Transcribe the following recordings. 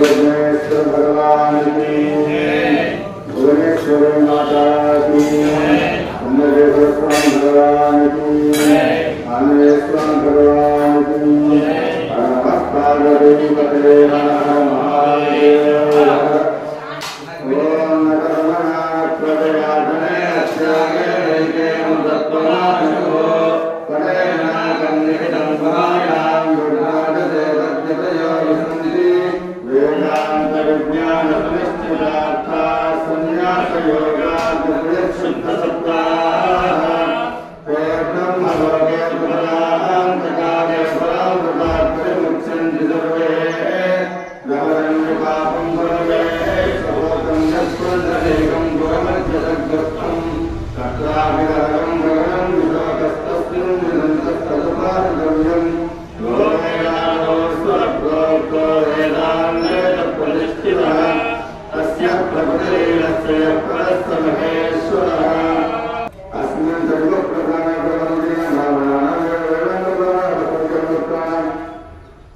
विघ्नेश्वर भगवान की भुवनेश्वर माता की कुंभेश्वर स्वामी भगवान की आंजनेश्वर भगवान की नमस्कार देवी पते महादेव ओम कर्मणा प्रदयातने अस्यागे तत्त्वमानो परेण कन्नितं भायां दुर्गादे तद्यतयो विसन्ति वेदांत विज्ञान निश्चितार्था संन्यास योगात् शुद्ध सत्ताः ब्रह्म लोके प्रदान्तकाले फलामृतात् मुच्यन्ति सर्वे नवरं पापं भवे सहोतं यत्त्वदेकं गुरमध्यसग्रस्थं तत्राभिधरं गगनं विलोकस्तस्मिन् निरन्तस्तदुपारगम्यं लोकेयानो स्वप्रोक्तो वेदान्तेतप्रतिष्ठितः तस्य प्रभुदेवस्य परस्य महेश्वरः अस्मिन् सर्वप्रधानप्रबन्धेन भावनानां वेदान्तप्रधानप्रतिष्ठितः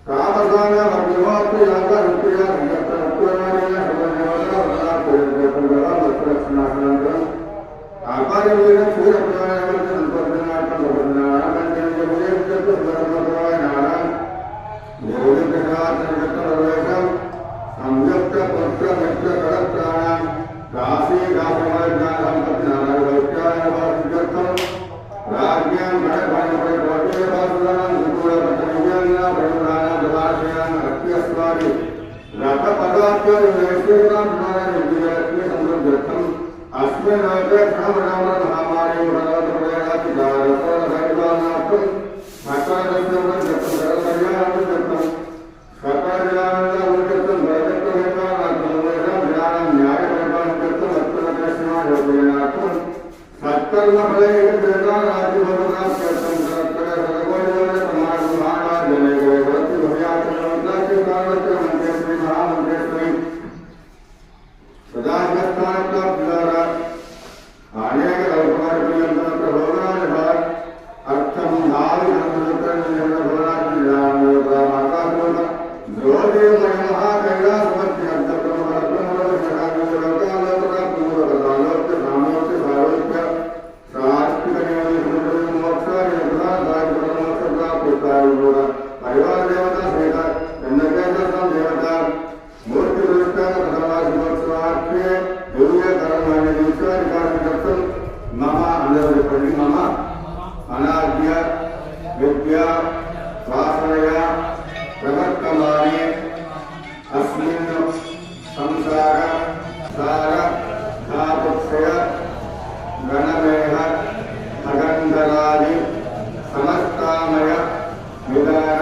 कामदाना मध्यमाप्रियाङ्गरुप्रिया संयत्तरुप्रियाणेन सर्वदेवतावतारप्रतिष्ठितः आपादवेन सूर्यप्रदानवर्तनं संपन्नार्थं भवन्नानां देवदत्तशास्त्रनिकटवर्वेषं संयुक्तपुत्रमित्रकरत्राणां काशी काशमज्ञानसम्पत्तिनानागौत्यायनवासित्यर्थं राज्ञां गणभानुपरिवर्तयवासुदानां सुकूलपत्तनिव्याङ्गां प्रयुधानां ददाशयान् अत्यस्वादि रथपदाख्यनिवेशेनां ज्ञाननिर्विजयलक्ष्मी संवृद्ध्यर्थम् अस्मिन् लोके क्षणमनामरमहामारीं भगवत्प्रदयातिदारसरसैवानार्थं सकलदस्यवृद्धं सकलकल्याणवृद्धं सकलजनानन्दवृद्धं भरतत्वहेतानार्थं ज्ञानं न्यायपरिपालनकर्तुम् अत्यन्तकृष्णायोगेनार्थं सत्कर्मफलैर्वेदानादिभवनार्थं सर्वकोटिजनसमाजमहाराजने भक्तिभव्याचरणमन्त्राख्यकारणस्य श्रीमहामन्त्रेश्वरी सदाशिवस्थानप्राप्तिद्वारा अनेक कल्पकार्यपर्यन्तं प्रबोधनाय अर्थं भाविधर्मसुत्रनिर्भरात्मजामाकाशोत द्रोदेवमहाकैलासमध्यन्तप्रमहत्वमलोकशकालोकलोकलोकलोक्य सामोक्य सारोक्य सात्विकनियमनिर्मोक्षाय प्रधानकार्यप्रमोक्षप्राप्तिकारोग परिवारदेवता सहित चन्द्रकेतसं देवता मूर्तिदृष्टाः प्रथमाशिवोत्सवार्थे दिव्यकर्माणि दीक्षाधिकारनिकर्तुं मम अनवरपणि मम अनाद्य विद्या वासनया प्रवर्तमाने अस्मिन् संसार सार धातुक्षय गणमेह अगन्धरादि समस्तामय निदान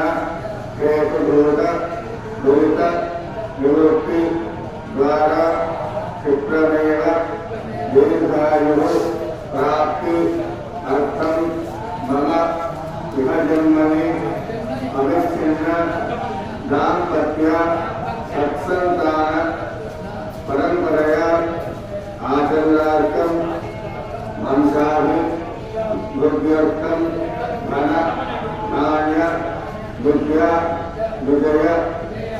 हेतुभूत दुरित निवृत्ति द्वारा क्षिप्रमेव दीर्घायुः प्राप्ति अर्थं मम इह जन्मनि अविच्छिन्न दाम्पत्य सत्सन्तान परम्परया आचरणार्थं वंशाभिवृद्ध्यर्थं धन नाण्य विद्या विजय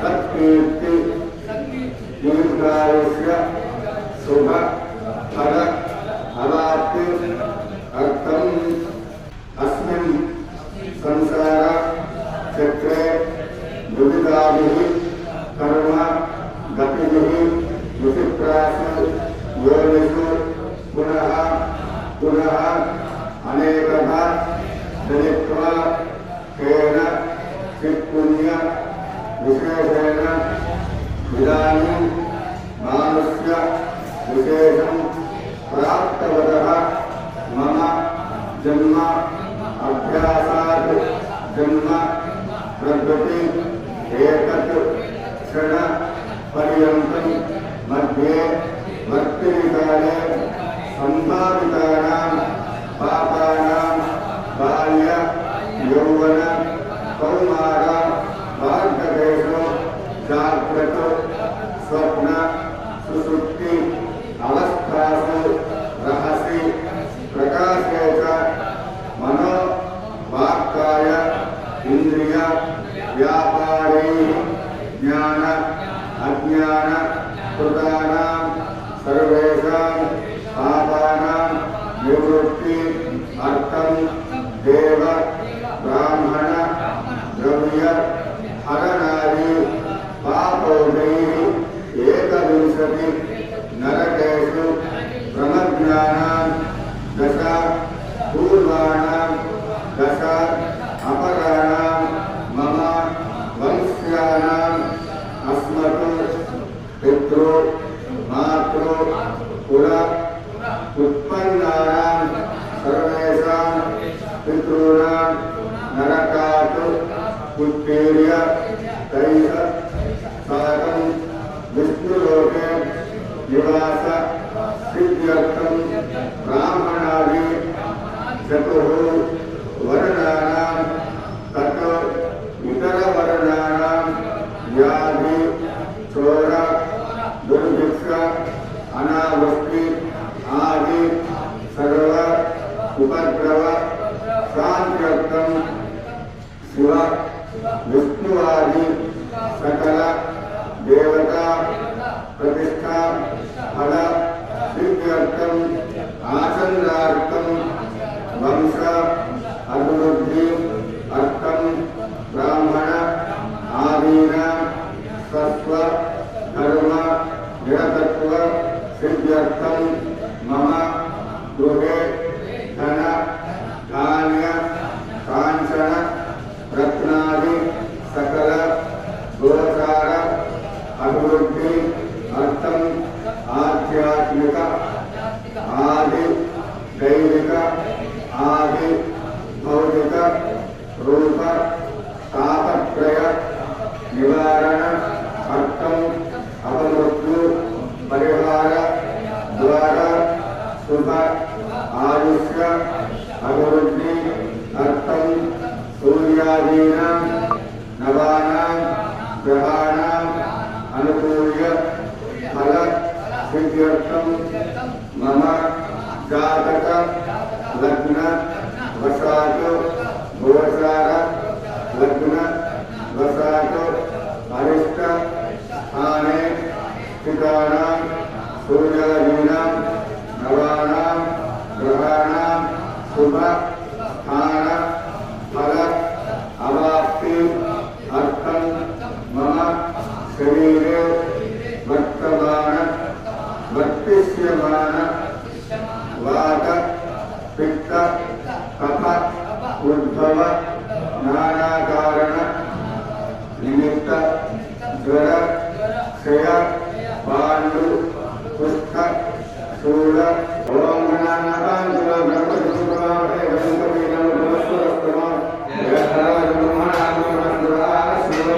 सत्कीर्ति दीर्घायुष्य शुभ फल अवाप्ति अर्थम् अस्मिन् संसार चक्रे विविधाभिः कर्म गतिभिः विचित्रासु योनिषु पुनः पुनः अनेकधा जनित्वा तेन चित्पुण्य विशेषेण इदानीं मानुष्य विशेषं प्राप्तवतः मम जन्म अभ्यासात् जन्म प्रकृति एतत् क्षण पर्यन्तं मध्ये वर्तमानकाले संभावितानां पापानां बाल्य यौवन कौमार वार्धकेषु जाग्रत स्वप्न सुसुप्ति अवस्थासु रहसि प्रकाशे च मनो वाक्काय इंद्रिय व्यापारे ज्ञान अज्ञान कृतानां सर्वेषां पापानां निवृत्ति अर्थं देव ब्राह्मण द्रव्य हरणादि पापौषैः एकविंशति नरकेषु ब्रह्मज्ञानां दश पूर्वाणां दश अपराणां मम वंश्यानाम् अस्मत् पितृ मातृ कुल उत्पन्नानां सर्वेषां पितॄणां नरकात् उत्पीड्य तैः साकं विष्णुलोके निवास सिद्ध्यर्थं ब्राह्मणादि चतुः वर्णानां तत् इतरवर्णानां व्याधि चोर दुर्भिक्ष अनावृष्टि आदि सर्व उपद्रव शान्त्यर्थं शिव विष्णुवादि सकल देवता प्रतिष्ठा फल सिद्ध्यर्थं आचन्दार्थं वंश अभिवृद्धि अर्थं ब्राह्मण आदीनां सत्व धर्म निरतत्व सिद्ध्यर्थं मम गृहे धन धान्य कांचन रत्नादि सकल गोचार अभिवृद्धि अर्थं आध्यात्मिक आदि दैविक आदि भौतिक रूप तापत्रय निवारण अर्थं अपमृत्यु परिहार द्वारा शुभ आयुष्य अभिवृद्धि अर्थं सूर्यादीनां नवानां ग्रहाणाम् अनुकूल्य फल सिद्ध्यर्थं मम जातक लग्न वशात् गोचार लग्न वशात् अरिष्ट स्थाने स्थितानां सूर्यादीनां नवानां ग्रहाणां शुभ स्थान फल अवाप्ति अर्थं मम शरीरे वर्तमान वर्तिष्यमान वात पित्त कफ उद्भव नाना कारण निमित्त ज्वर क्षय पांडु कुष्ठ शूल ओम गणानां ब्रह्मसुराहे गणपति नमो नमः यथाराज ब्रह्मणां नमः शिव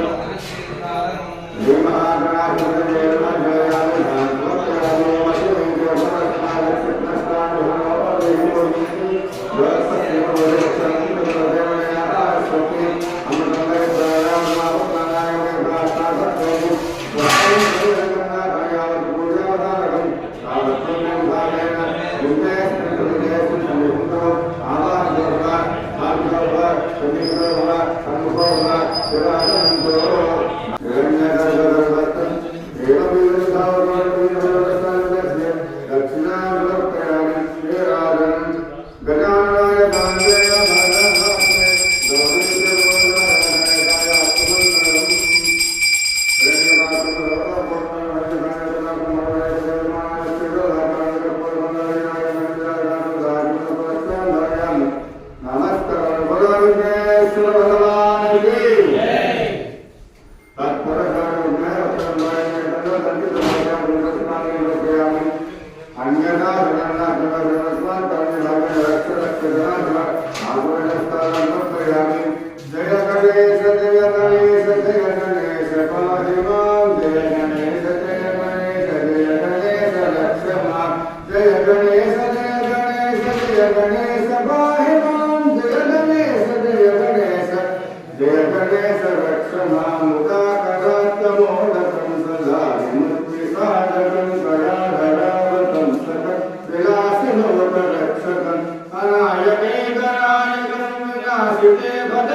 महागणाधिपतये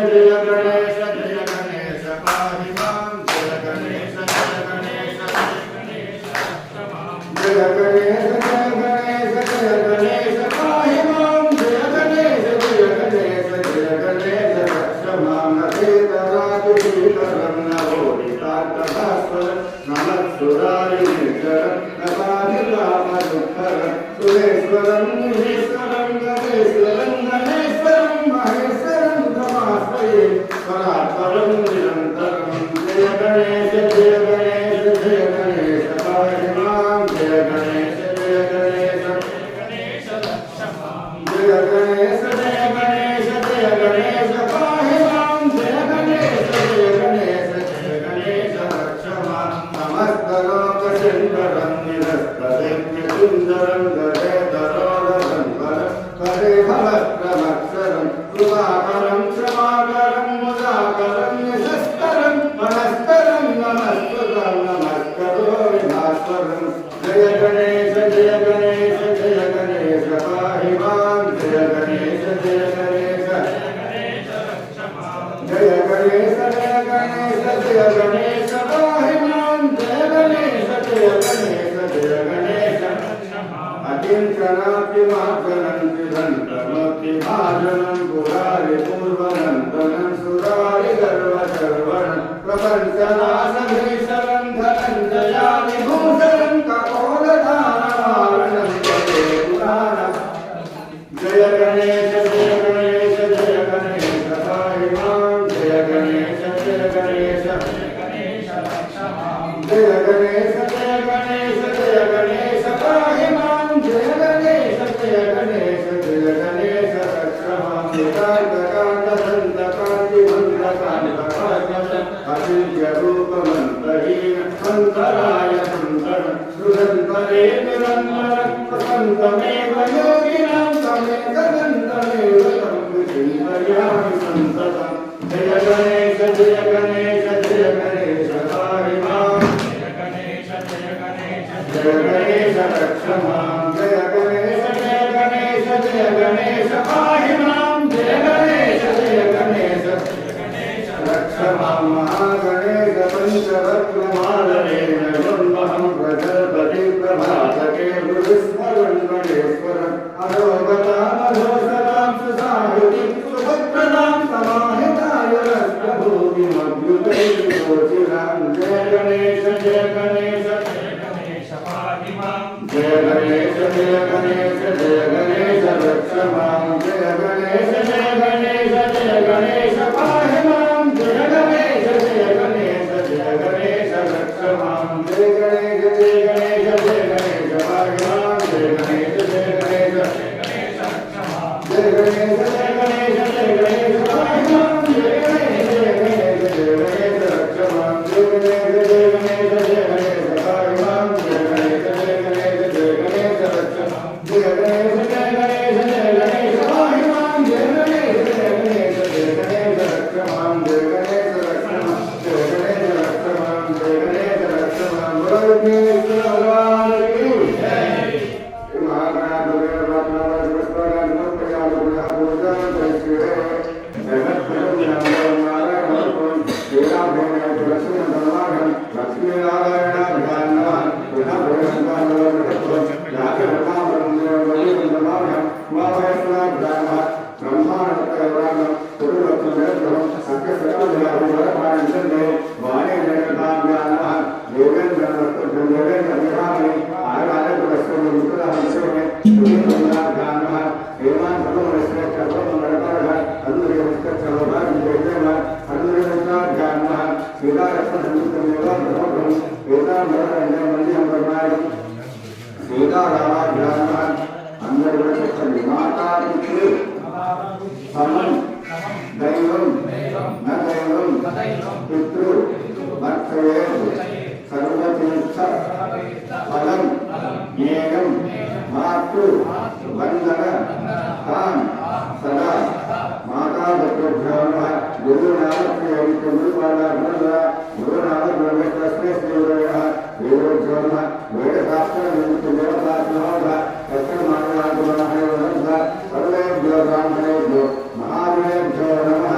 जय गणेश पाहि मां जय गणेश जय गणेश पाहि मां जय गणेश रक्ष मां नभेदराजुशीकरं नवोदितार्थभास्वरं नमःसुरारिणेश्वरं नवाधिकामदुःखरं सुरेश्वरं मुनीश्वरं गणेश्वरं महेश्वरं तमाश्रये परात्परं निरन्तरं जय गणेश पाहि मां जय गणेश रक्ष मां जय गणेश पाहि मां जय गणेश रक्ष मां समस्तलोकशङ्करं निरस्तदैत्यसुन्दरं गजेतरोरसम्परं करे भवत्रमक्षरं कृपाकरं क्षमाकरं मुदाकरं यशस्करं मनस्करं नमस्कृतं नमस्करोमि भास्वरं जय गणेश पाहि मां जय गणेश रक्ष मां जय गणेश पाहि मां जय गणेश रक्ष मां अकिंचनाप्तिमार्जनं चिदन्तमप्तिभाजनं पुरारिपूर्वनन्दनं सुरारिगर्वशर्वणं प्रपञ्चनाशभीषणं धनञ्जयादिभूषणं कपोलधानमारणं जये पुराणं जय गणेश पाहि मां जय गणेश रक्ष मां जय गणेश पाहि मां जय गणेश रक्ष मां अचिन्त्यरूपमन्तहीन अन्तराय सुन्दरं सुरन्तरे निरन्तरं प्रसन्तमेव योगिनां तमेकदन्तमेव तं विचिन्तयामि सन्ततं जय गणेश पाहि मां जय गणेश रक्ष मां जय गणेश पाहि मां जय गणेश रक्ष मां महागणेश पञ्चरत्नमालयेन योन्महं प्रजल्पति प्रभातके गुरुस्मरन् गणेश्वरम् अरोगतामघोषतां सुसायुधिं सुभद्रतां समाहिताय राष्ट्रभूमिमभ्युतैर्योचिरां जय गणेश पाहि मां जय गणेश रक्ष मां जय गणेश पाहि मां जय गणेश रक्ष मां जय गणेश पाहि मां जय गणेश रक्ष मां जय गणेश पाहि मां जय गणेश रक्ष मां जय गणेश पाहि मां जय गणेश रक्ष मां जय गणेश पाहि मां जय गणेश रक्ष मां जय गणेश रक्ष मां जय गणेश रक्ष मां बोलो विघ्नेश्वर भगवान की जय। महागणाधिपति ब्रह्मवाद पुष्पगण मुक्तयाल गुणः पूजन करते जगत नारायण तेरा भेण तुलसी धर्मागण लक्ष्मी नारायण ध्यान पुनः भगवान जाति भगवान बलि धर्मागण वावैष्णव ध्यान ब्रह्मांड पुरुषोत्तम सत्य सत्य वाणी ज्ञान देवेंद्र विहारी आगाले पुरस्कृत मुकुला हंसोने ध्यान हेमान सर्वमनस्क सर्वमंगलकर अनुरे मुक्त सर्वभाग देवेमा अनुरे मुक्त ध्यान सीता रत्न संयुक्त मेवा ब्रह्म वेदा मरण्य मंदिर ब्रह्माय सीता रामा ध्यान अंदर वृक्ष माता पितृ समन दैवं न दैवं पितृ भक्तये सर्वतीर्थ फलं ज्ञेयं मातृ वंदन तां सदा माता भक्तभ्यो नमः गुरु नानक गुरुपादा गुरु नानक ब्रह्मस्मै श्रीरयः देवोभ्यो नमः वेदशास्त्र देवशास्त्र तस्मात् सर्वेभ्यो ब्राह्मणेभ्यो महावीरेभ्यो नमः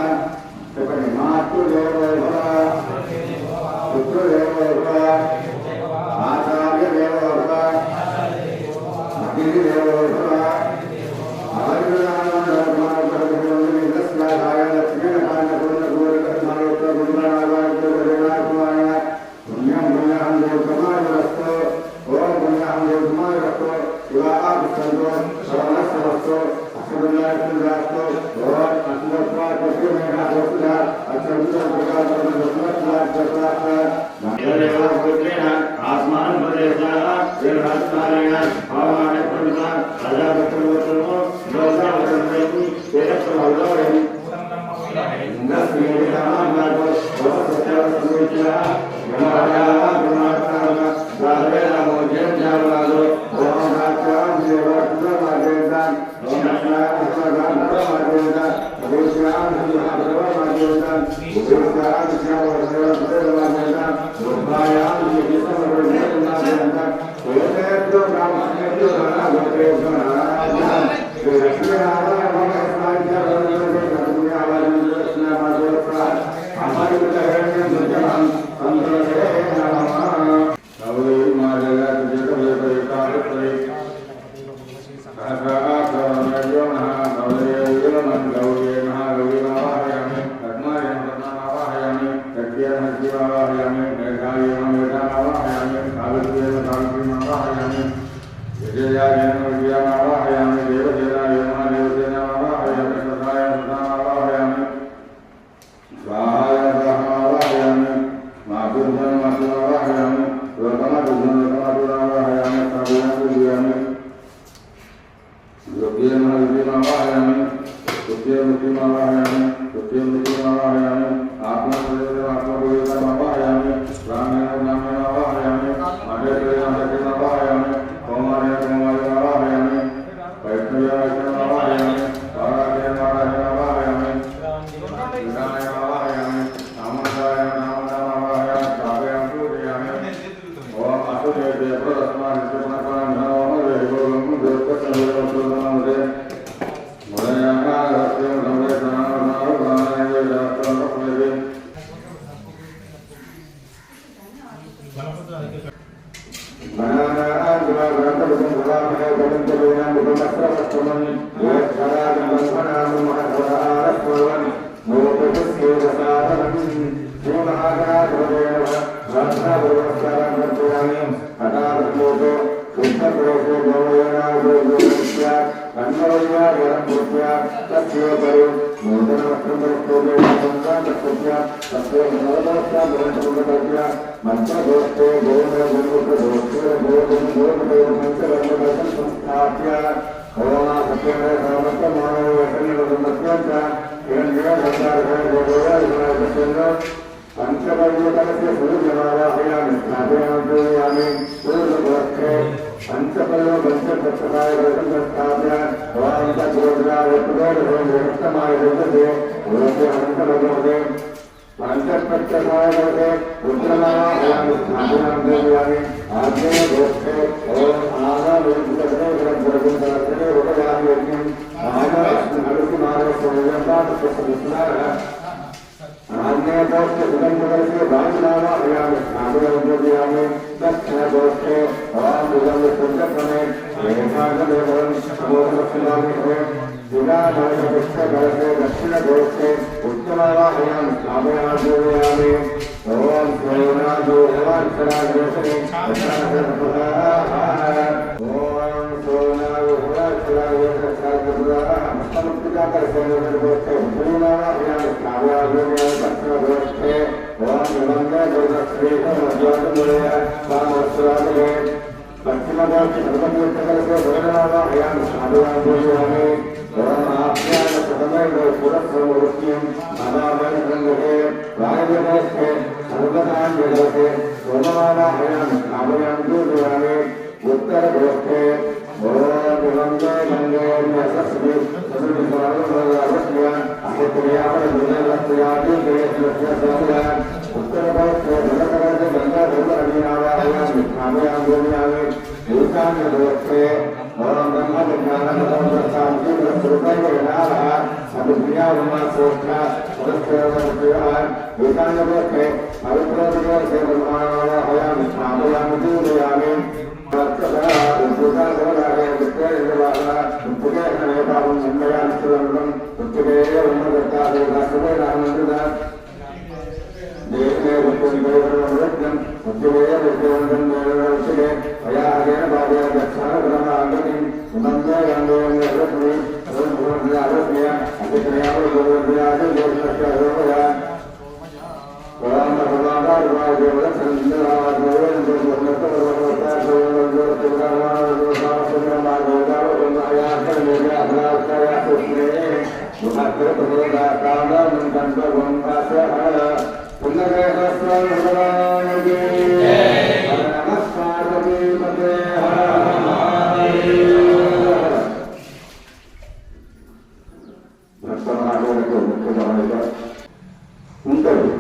ఉంటుంది.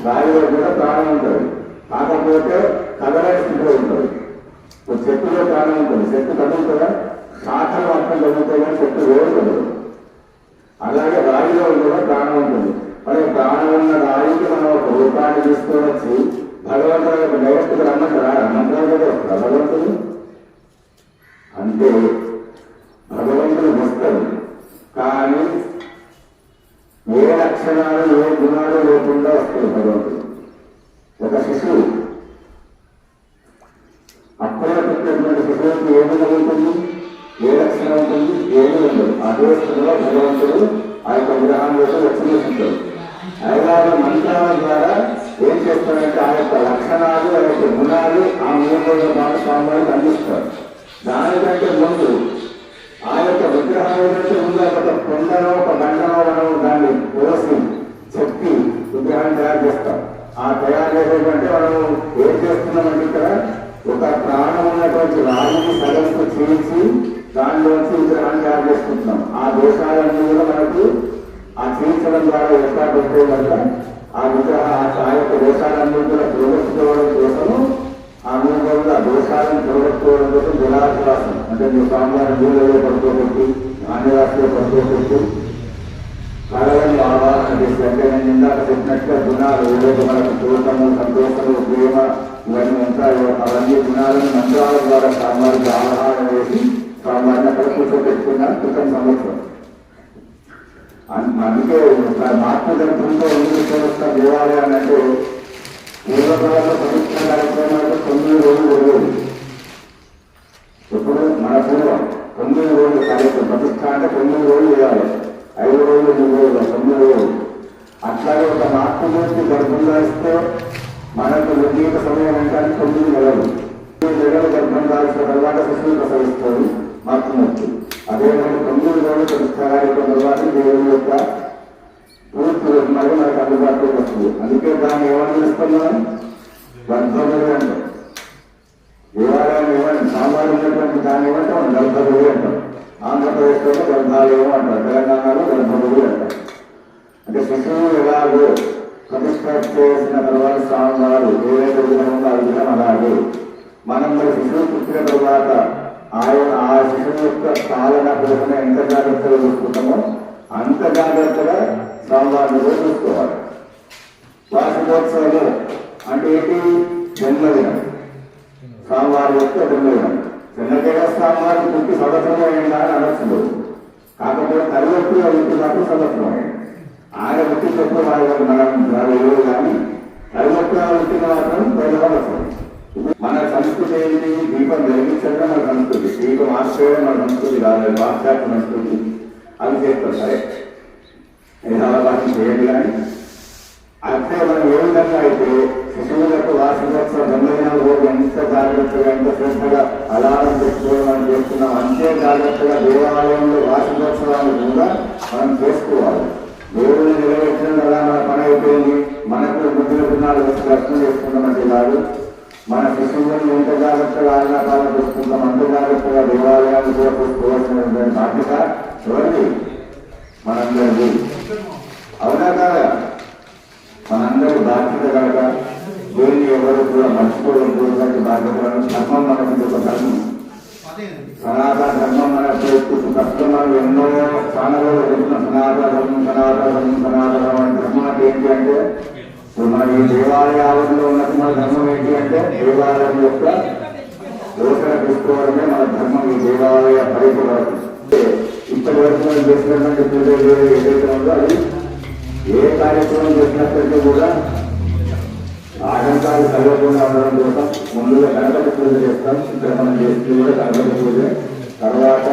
గాలిలో కూడా ప్రాణం ఉంటుంది, కాకపోతే కదలే స్థితిలో ఉంటుంది. చెట్టులో ప్రాణం ఉంటుంది, చెట్టు కదులుతుందా, శాఖలు అర్థం కదులుతాయి కానీ చెట్టు వేరు కదలదు. అలాగే రాయిలో కూడా ప్రాణం ఉంటుంది. మరి ప్రాణం ఉన్న రాయికి మనం ఒక రూపాన్ని తీసుకొని వచ్చి భగవంతుడు డైరెక్ట్గా రమ్మంటారా? రమ్మంటారు కదా భగవంతుడు. అంటే భగవంతుడు వస్తాడు, కానీ ఏ లక్షణాలు ఏ గుణాలు లేకుండా వస్తుంది భగవంతుడు. ఒక శిశువు అప్పుడే పుట్టినటువంటి శిశువుకి ఏమి కలుగుతుంది, ఏ లక్షణం ఉంటుంది, ఏమి ఉండదు. అదే స్థితిలో భగవంతుడు ఆ యొక్క విగ్రహంలో లక్షణిస్తాడు. ఐదారు మంత్రాల ద్వారా ఏం చేస్తాడంటే ఆ యొక్క లక్షణాలు, ఆ యొక్క గుణాలు ఆ మూడు భాగస్వామ్యాలకు అందిస్తాడు. దానికంటే ముందు ఆ యొక్క విగ్రహం ఏదైతే ఉందో ఒక కొండనో ఒక బండనో మనం దాన్ని పోసి చెప్పి విగ్రహాన్ని తయారు చేస్తాం. ఆ తయారు చేసేటంటే మనం ఏం చేస్తున్నామంటే ఇక్కడ ఒక ప్రాణం ఉన్నటువంటి రాజుని సగంకు చీల్చి దానిలోంచి విగ్రహాన్ని తయారు చేసుకుంటున్నాం. ఆ దోషాలన్నీ కూడా మనకు ఆ చీల్చడం ద్వారా ఏర్పాటు ఉంటే వల్ల ఆ విగ్రహ ఆ యొక్క దోషాలన్నీ కూడా ప్రదర్శించుకోవడం కోసము ఆ మూడు ఆ దోషాలను ప్రదర్శించుకోవడం కోసం జలాశ్వాసం అంటే మీ స్వామివారి నీళ్ళలో పడుకోబెట్టి నాణ్యరాశిలో పడుకోబెట్టి కళలను ఆవాహన చేసి అంటే నేను ఇందాక చెప్పినట్టుగా గుణాలు ఏదైతే మనకు కోపము, సంతోషము, ప్రేమ ఇవన్నీ ఉంటాయో అవన్నీ గుణాలను మంత్రాల ద్వారా స్వామివారికి ఆవాహన వేసి స్వామివారిని అక్కడ కూర్చోబెట్టుకున్నారు క్రితం సంవత్సరం. అందుకే మాతృగర్భంతో ఎందుకు చేస్తాం దేవాలయాన్ని అంటే పూర్వకాలంలో ప్రతిష్ట కార్యక్రమాలకు 9 రోజులు జరిగేది. ఇప్పుడు మన పూర్వం 9 రోజులు కార్యక్రమం ప్రతిష్ట అంటే 9 రోజులు చేయాలి. 5 రోజులు 3 రోజులు 9 రోజులు. అట్లాగే ఒక మాతృమూర్తి గర్భంగా ఇస్తే మనకు నిర్ణీత సమయం అంటే 9 నెలలు. 9 నెలలు గర్భం దాల్చిన తర్వాత శిశువు ప్రసవిస్తుంది మాతృమూర్తి. అదేవిధంగా 9 రోజులు ప్రతిష్ట కార్యక్రమం తర్వాత దేవుని యొక్క పూర్తి మరియు మనకు అందుబాటులోకి వస్తుంది. అందుకే దాన్ని ఏమని పిలుస్తున్నాం? గర్భగుడి అంటాం. దేవాలయాన్ని ఏమని సామాన్యమైనటువంటి దాన్ని ఏమంటాం? గర్భగుడి అంటాం. ఆంధ్రప్రదేశ్లో గర్భాలయం అంటారు, తెలంగాణలో గర్భగుడి అంటారు. అంటే శిశువు ఎలాగో ప్రతిష్ట చేసిన తర్వాత స్వామివారు ఏదైతే విధంగా ఆ విధం అలాగే మనం మరి శిశువు పుట్టిన తర్వాత ఆయన ఆ శిశువు యొక్క పాలన పోషణ ఎంత జాగ్రత్తగా చూసుకుంటామో అంత జాగ్రత్తగా స్వామివారిని చూసుకోవాలి. వార్షికోత్సవం అంటే ఏంటి? జన్మదినం, స్వామివారి యొక్క జన్మదినం. చిన్నకేగా స్వామివారికి పుట్టి సంవత్సరం అయిందా అని అనొచ్చు. కాకపోతే తల్లి అవుతున్నప్పుడు సంవత్సరం అయింది. ఆయన పుట్టినప్పుడు మనం రాలేదు, కానీ తల్లి పుట్టిన మాత్రం 10 సంవత్సరం. మన సంస్కృతి ఏంటి? దీపం వెలిగించడం మన సంస్కృతి, దీపం ఆశ్రయం మన సంస్కృతి కాదు, పాశ్చాత్య సంస్కృతి. అవి చేస్తారు సరే, అవకాశం చేయండి. కానీ అంటే మనం ఏ విధంగా అయితే శిశువులకు వార్షికోత్సవ జన్మదినాల రోజు ఎంత జాగ్రత్తగా ఎంత శ్రద్ధగా అలారం పెట్టుకోవడం మనం చేస్తున్నాం, అంతే జాగ్రత్తగా దేవాలయంలో వార్షికోత్సవాన్ని కూడా మనం చేసుకోవాలి. దేవుడిని నిలబెట్టడం అలా మన పని అయిపోయింది, మనకు బుద్ధిన దినాలు వచ్చి దర్శనం చేసుకుంటామంటే కాదు. మన శిశువులను ఎంత జాగ్రత్తగా ఆజ్ఞాకాలం చూసుకుంటాం అంత జాగ్రత్తగా దేవాలయాన్ని కూడా చూసుకోవాల్సిన బాధ్యత ఎవరిది? మనందరిది. అవునా కాదా? మనందరి బాధ్యత కనుక దేన్ని ఎవరు కూడా మర్చిపోవడం బాధ్యతలను ధర్మం మనకి ఒక ధర్మం, సనాతన ధర్మం మన కష్టం. మనం ఎన్నో స్థానాలలో చెప్తున్నాం సనాతన ధర్మం సనాతన ధర్మం సనాతన ధర్మం. ధర్మం అంటే ఏంటి అంటే మన ఈ దేవాలయాలలో ఉన్నట్టు మన ధర్మం ఏంటి అంటే దేవాలయం యొక్క పోషణ తీసుకోవడమే మన ధర్మం. ఈ దేవాలయ పరిపాలన ఇప్పటి వరకు మనం చేసినటువంటి పూజ ఏదైతే ఉందో అది ఏ కార్యక్రమం చేసినప్పటికీ కూడా ఆటంకాలు కలగకుండా ఉండడం కోసం ముందుగా గణపతి పూజ చేస్తాం. ఇక్కడ మనం చేస్తుంది కూడా గణపతి పూజ. తర్వాత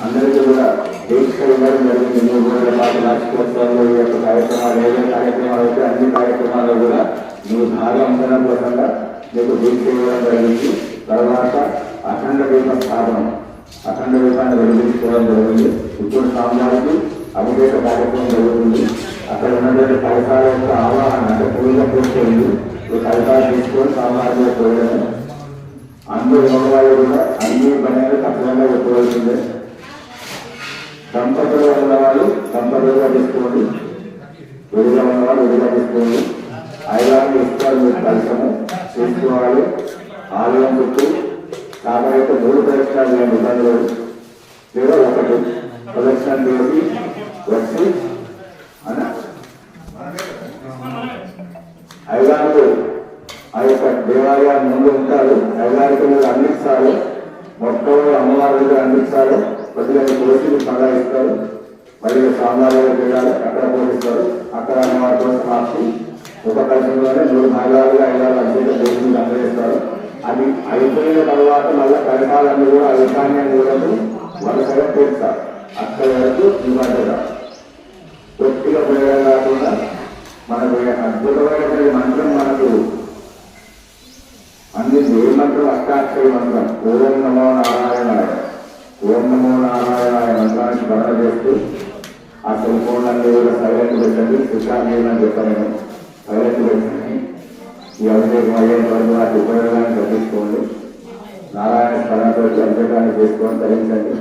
అందరికీ కూడా దీక్ష ఇవ్వడం జరిగింది. 3 రోజుల పాటు వార్షికోత్సవంలో ఈ యొక్క కార్యక్రమాలు ఏదో కార్యక్రమాలు అయితే అన్ని కార్యక్రమాల్లో కూడా మీ భాగం ఉండడం కోసంగా మీకు దీక్ష ఇవ్వడం జరిగింది. తర్వాత అఖండ దీప స్థాపనం, అఖండ దీపాన్ని వెలిగించుకోవడం జరిగింది. ఇప్పుడు స్వామివారికి అభిషేక కార్యక్రమం జరుగుతుంది. అక్కడ ఉన్నటువంటి కలశాల యొక్క ఆవాహన అంటే పూజ పూర్తయింది. ఈ కలశాలు తీసుకొని స్వామివారిలో పోయడం. అందరూ మగవాళ్ళు కూడా అన్ని పనులు తప్పకుండా చెప్పవలసిందే. దంపతులు ఉన్నవాళ్ళు దంపతులుగా తీసుకోండి, విడిగా ఉన్నవాళ్ళు విడిగా తీసుకోండి. ఐదారు ఇస్తారు మీరు కలసము తీసుకోవాలి. ఆలయం చుట్టూ కాబట్టి 3 ప్రదక్షిణాలు నేను ఇబ్బందులు లేదా 1 ప్రదక్షిణ చేసి వచ్చి అన్న ఐదారు ఆ యొక్క దేవాలయాన్ని ముందు ఉంటారు. ఐదారికి మీరు అందిస్తారు. మొత్తం అమ్మవారి దగ్గర అందిస్తారు. కొద్దిగా పోషులు బాగా ఇస్తారు. మళ్ళీ సాంబార్లు చేయాలి, అక్కడ పోషిస్తారు. అక్కడ అమ్మవారి కోసం మార్చి ఉపకల్పంలోనే 3 భాగాలుగా 5 అభిషేక పోషులు అందజేస్తారు. అది అయిపోయిన తర్వాత మళ్ళీ కలశాలన్నీ కూడా అధికాన్యాన్ని కూడా వరుసగా తీస్తారు. అక్కడ వరకు ఇవ్వగా కొద్దిగా ప్రయోగం కాకుండా మనకు అద్భుతమైనటువంటి మంత్రం మనకు అందింది. ఏ మంత్రం? అష్టాక్షరి మంత్రం. ఓం నమో నారాయణాయ, ఓం నమో నారాయణాయ మంత్రానికి స్మరణ చేస్తూ ఆ సెల్ ఫోన్లన్నీ కూడా సైలెంట్ పెట్టండి. శిక్షాన్ని చెప్పలేను, సైలెంట్ పెట్టండి. ఈ అభిషేకం అయ్యేంత వరకు నాకు ఉపయోగాన్ని తగ్గించుకోండి. నారాయణ స్మరణతో అభిషేకాన్ని చేసుకొని ధరించండి.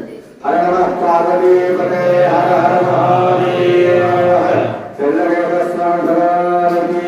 హర నమః పార్వతీపతే హర హర మహాదేవ. చెల్లగడ స్వామి భగవానికి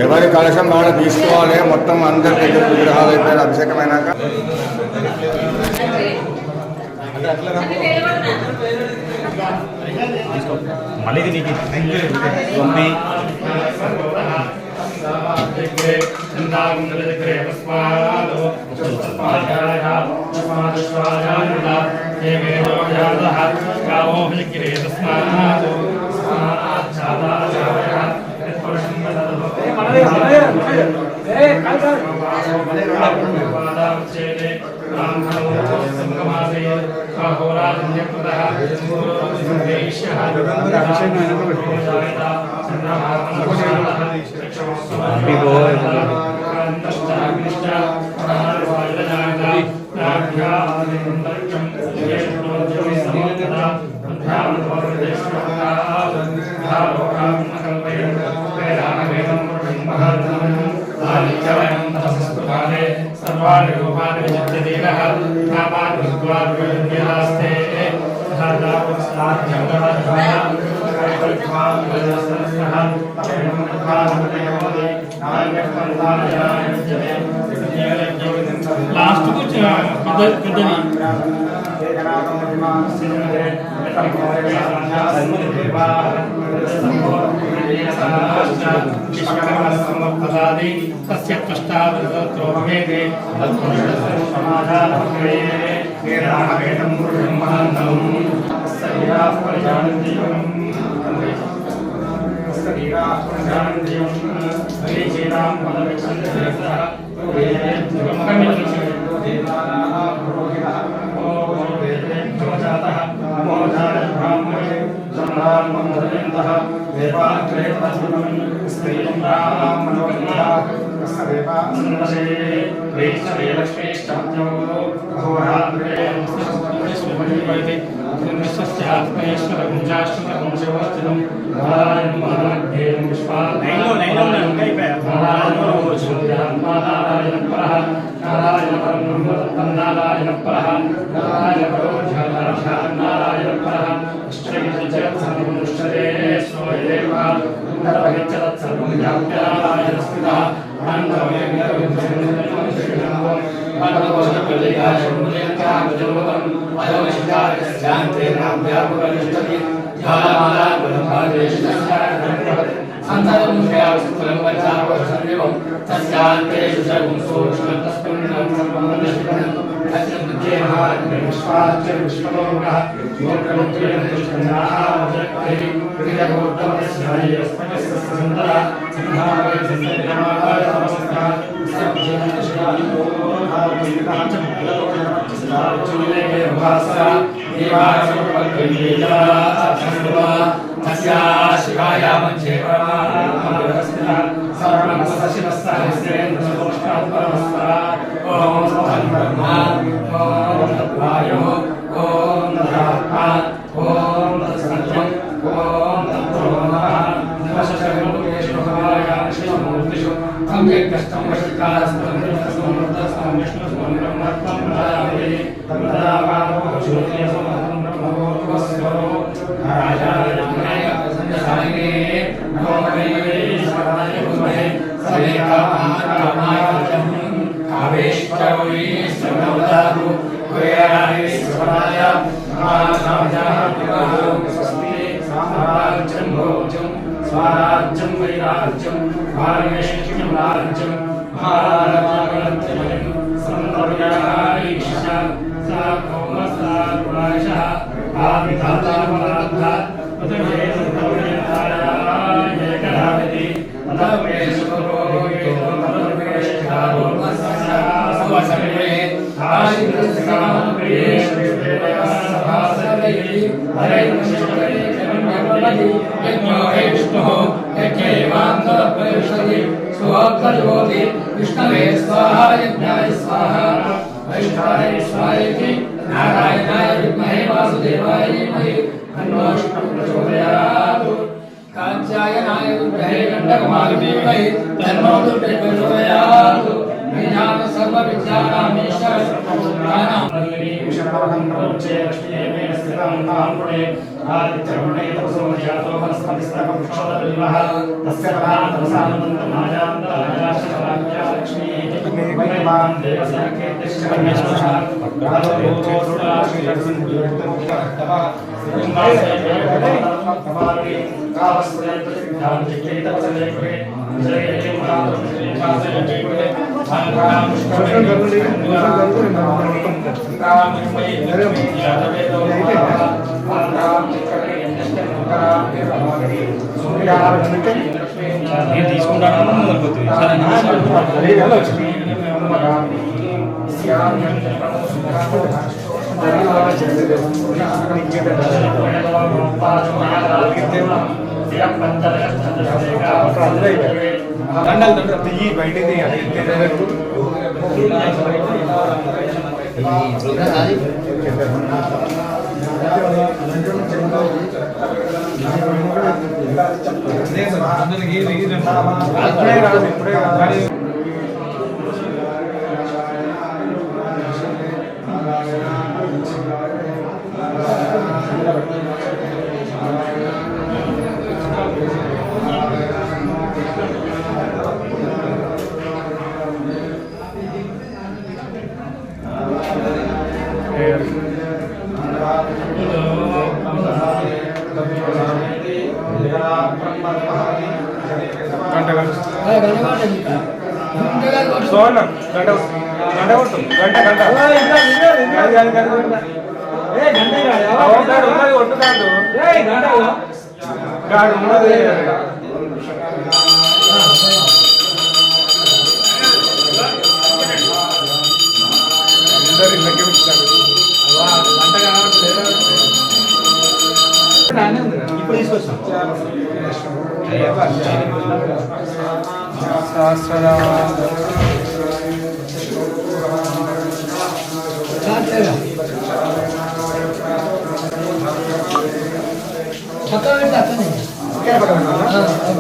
ఎవరి కలశం వాళ్ళు తీసుకోవాలి. మొత్తం అందరి దగ్గర విగ్రహాలు అయిపోయారు అభిషేకమైనాక. మళ్ళీ నీకు सर्वाणि रूपाणि विचित्यदेवः नामानि विद्वाद्विद्यास्ते लास्ट कुछ विश्वकर्मसमर्थदादि तस्य त्वष्टावृतत्रो भवेते तत्पुरुषसमाधानभवे वेदाहवेदं पुरुषं महान्तम् शरीराः परिजानन्त्यम् शरीराः परिजानन्त्यम् हरिचेनां पदविच्छन्दः देवानाः पुरोहितः जातः मोधाय ब्राह्मणे जन्मान्मन्त्रयन्तः देवाग्रेतस्मिन् स्त्रीलिङ्गानां मनोन्यः देवासन्दशे वैष्णवे लक्ष्मीश्चाद्यो अहोरात्रे विश्वमणिपति विश्वस्यात्मेश्वरगुञ्जाश्वरगुञ्जवस्थितं नारायणं महामध्येन विश्वात्मानारायणं परः नारायणपरं ब्रह्म नारायणं परः नारायणपरो नारायणं परः इष्टैर्जगत्सर्वमुष्टदे स्वयदेव सर्वं व्याप्य नारायणस्थितः शिवाय मध्य सर्वं ओम ब्रह्मा ओम वायु ओम आत्मा ओम सत्यम ओम तत्त्वमः नमस्काराय शिवमूर्तिषु सम्यक् कष्टं वशकास्तं तस्मं विष्णुस्मं ब्रह्मत्वं नारायणे तदावानो ज्योतिषमहं ब्रह्मोर्वस्वरो नारायणाय संजसायिने नमो नमः विद्महे सवेकामाय कावेश्वरवैश्वरवदातु कुर्यायश्वराय महानामजाः स्वस्ति साम्राज्यं भोज्यं स्वराज्यं वैराज्यं भारमेष्यं राज्यं भारतमागत्यमयं संवर्यायिष्य सा कौमसार्वाशः आविधातामराधा पतये संवर्याय एकरावति तदवेशुरोहितो तदवेशकारो सवसर्वे आशिर्षकामप्रिये सभासदये हरेन्द्रशिवरे जन्मभवति यज्ञो हे विष्णुः यज्ञैवान्तरपरिषदि स्वोक्तज्योति विष्णवे स्वाहा यज्ञाय स्वाहा वैष्णवाय स्वाहेति नारायणाय विद्महे वासुदेवाय धीमहि तन्नो विष्णुः प्रचोदयात् कात्यायनाय विद्महे गण्डकुमारी धीमहि तन्नो दुर्गे प्रचोदयात् विज्ञान सर्वविद्यानामीश्वर सर्वभूतानां विष्णुवहं प्रोच्चे लक्ष्मीदेवेन स्थितं ताम्पुणे आदित्यवर्णे तपसो जातो वनस्पतिस्तकं क्षोदविल्वः तस्य पदान्तरसानन्दमायान्तरायाश्चराज्ञा लक्ष्मी वैमां देवस्य कीर्तिश्च परमेश्वरः నేను తీసుకుంటాను మొదలుపోతుంది తీయి బయటికి ఇప్పుడు తీసుకొచ్చాం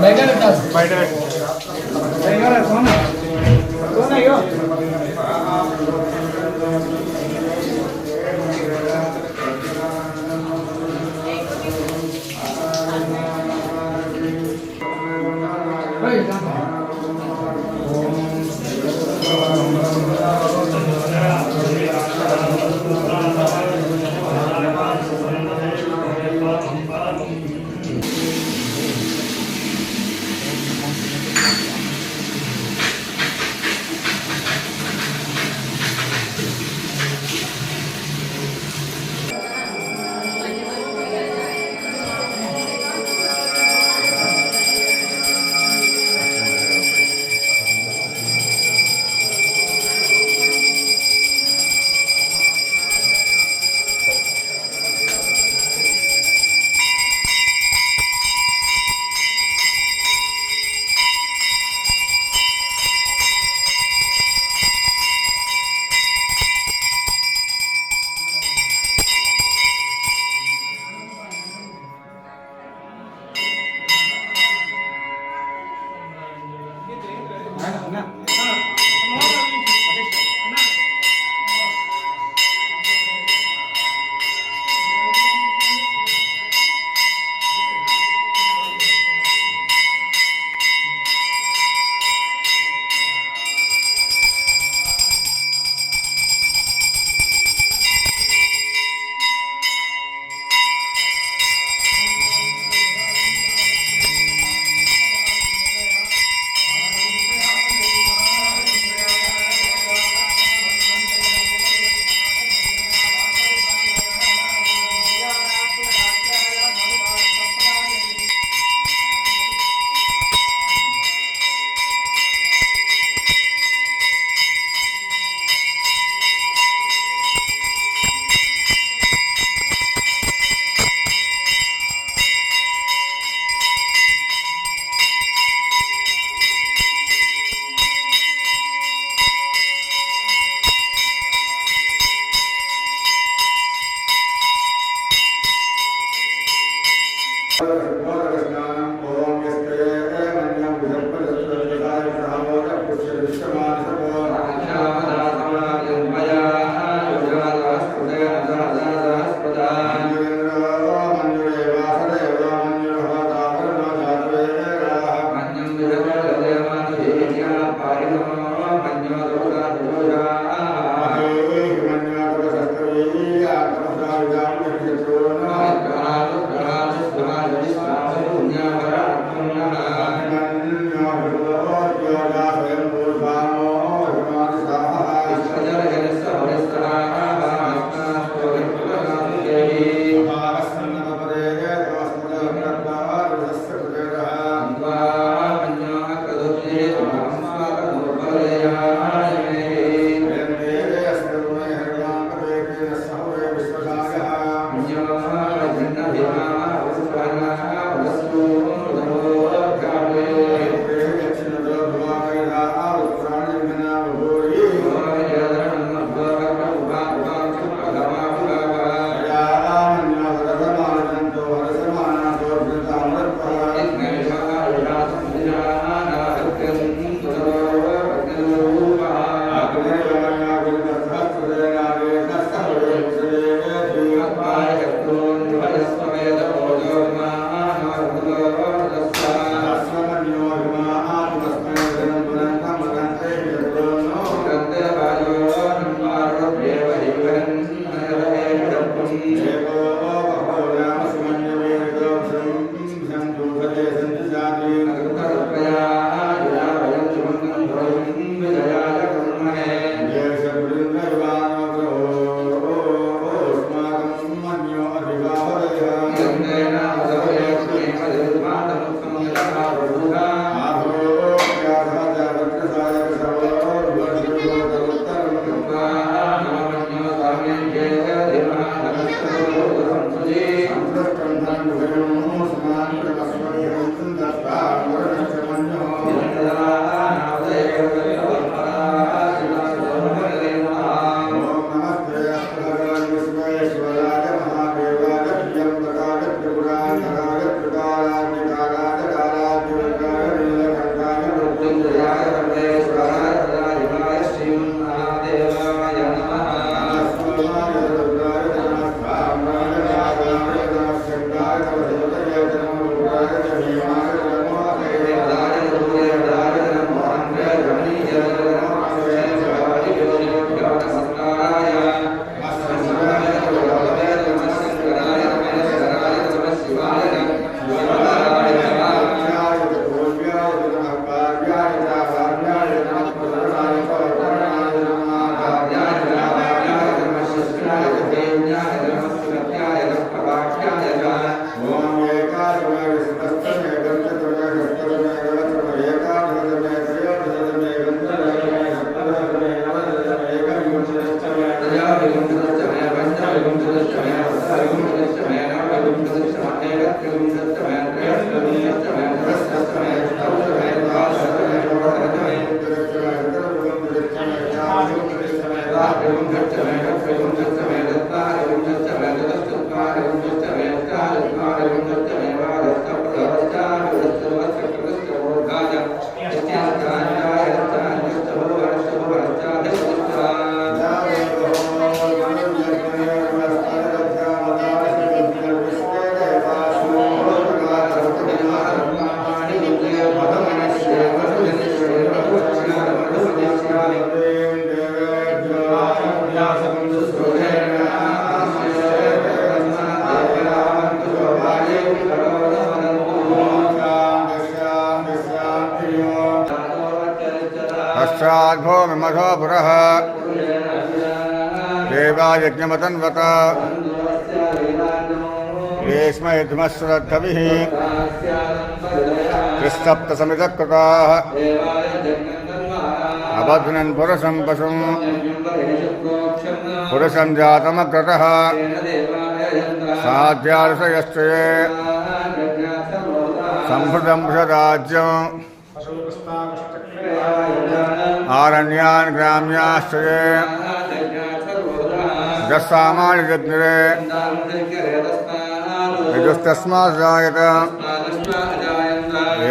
బయట పెట్టాలి బయట Amen. पश्चाद्भो विमधो पुरः देवायज्ञमतन्वत येष्मयध्मश्रद्धभिः त्रिसप्तसमितकृताः अबध्नन् पुरुषं पशुं पुरुषं जातमग्रतः साध्यार्षयश्चये संहृतं वृषदाज्यम् आरण्यान् ग्राम्याश्चये यस्सामान्यजग्निरे यजुस्तस्मात् जायत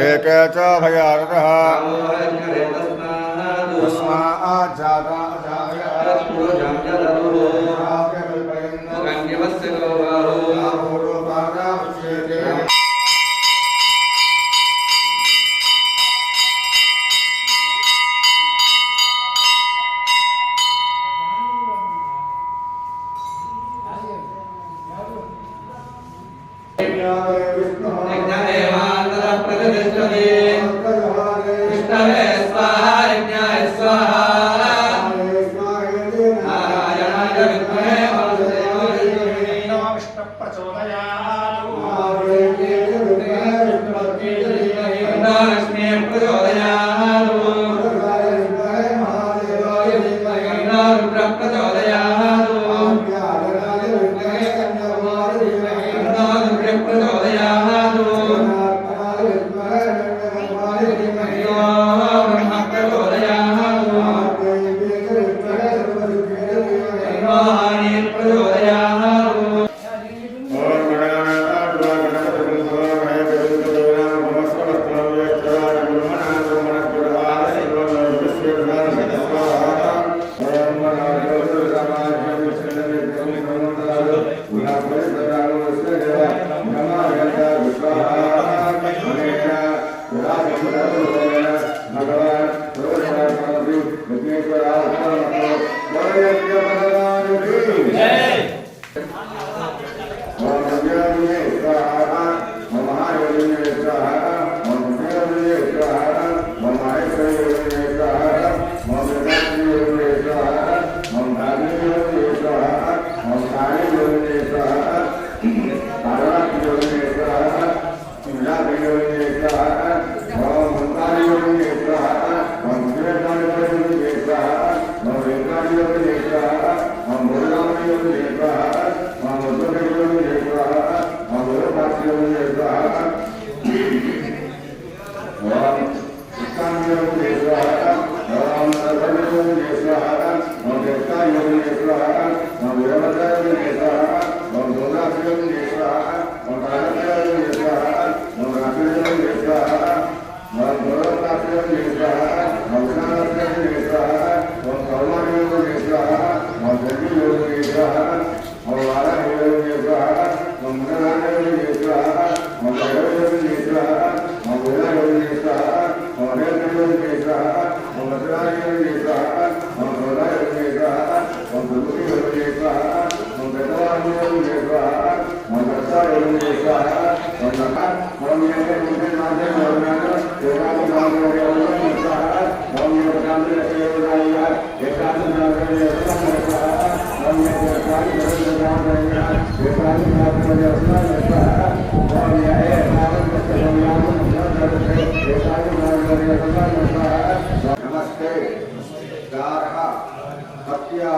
एके च भयारतः तस्मात् जाता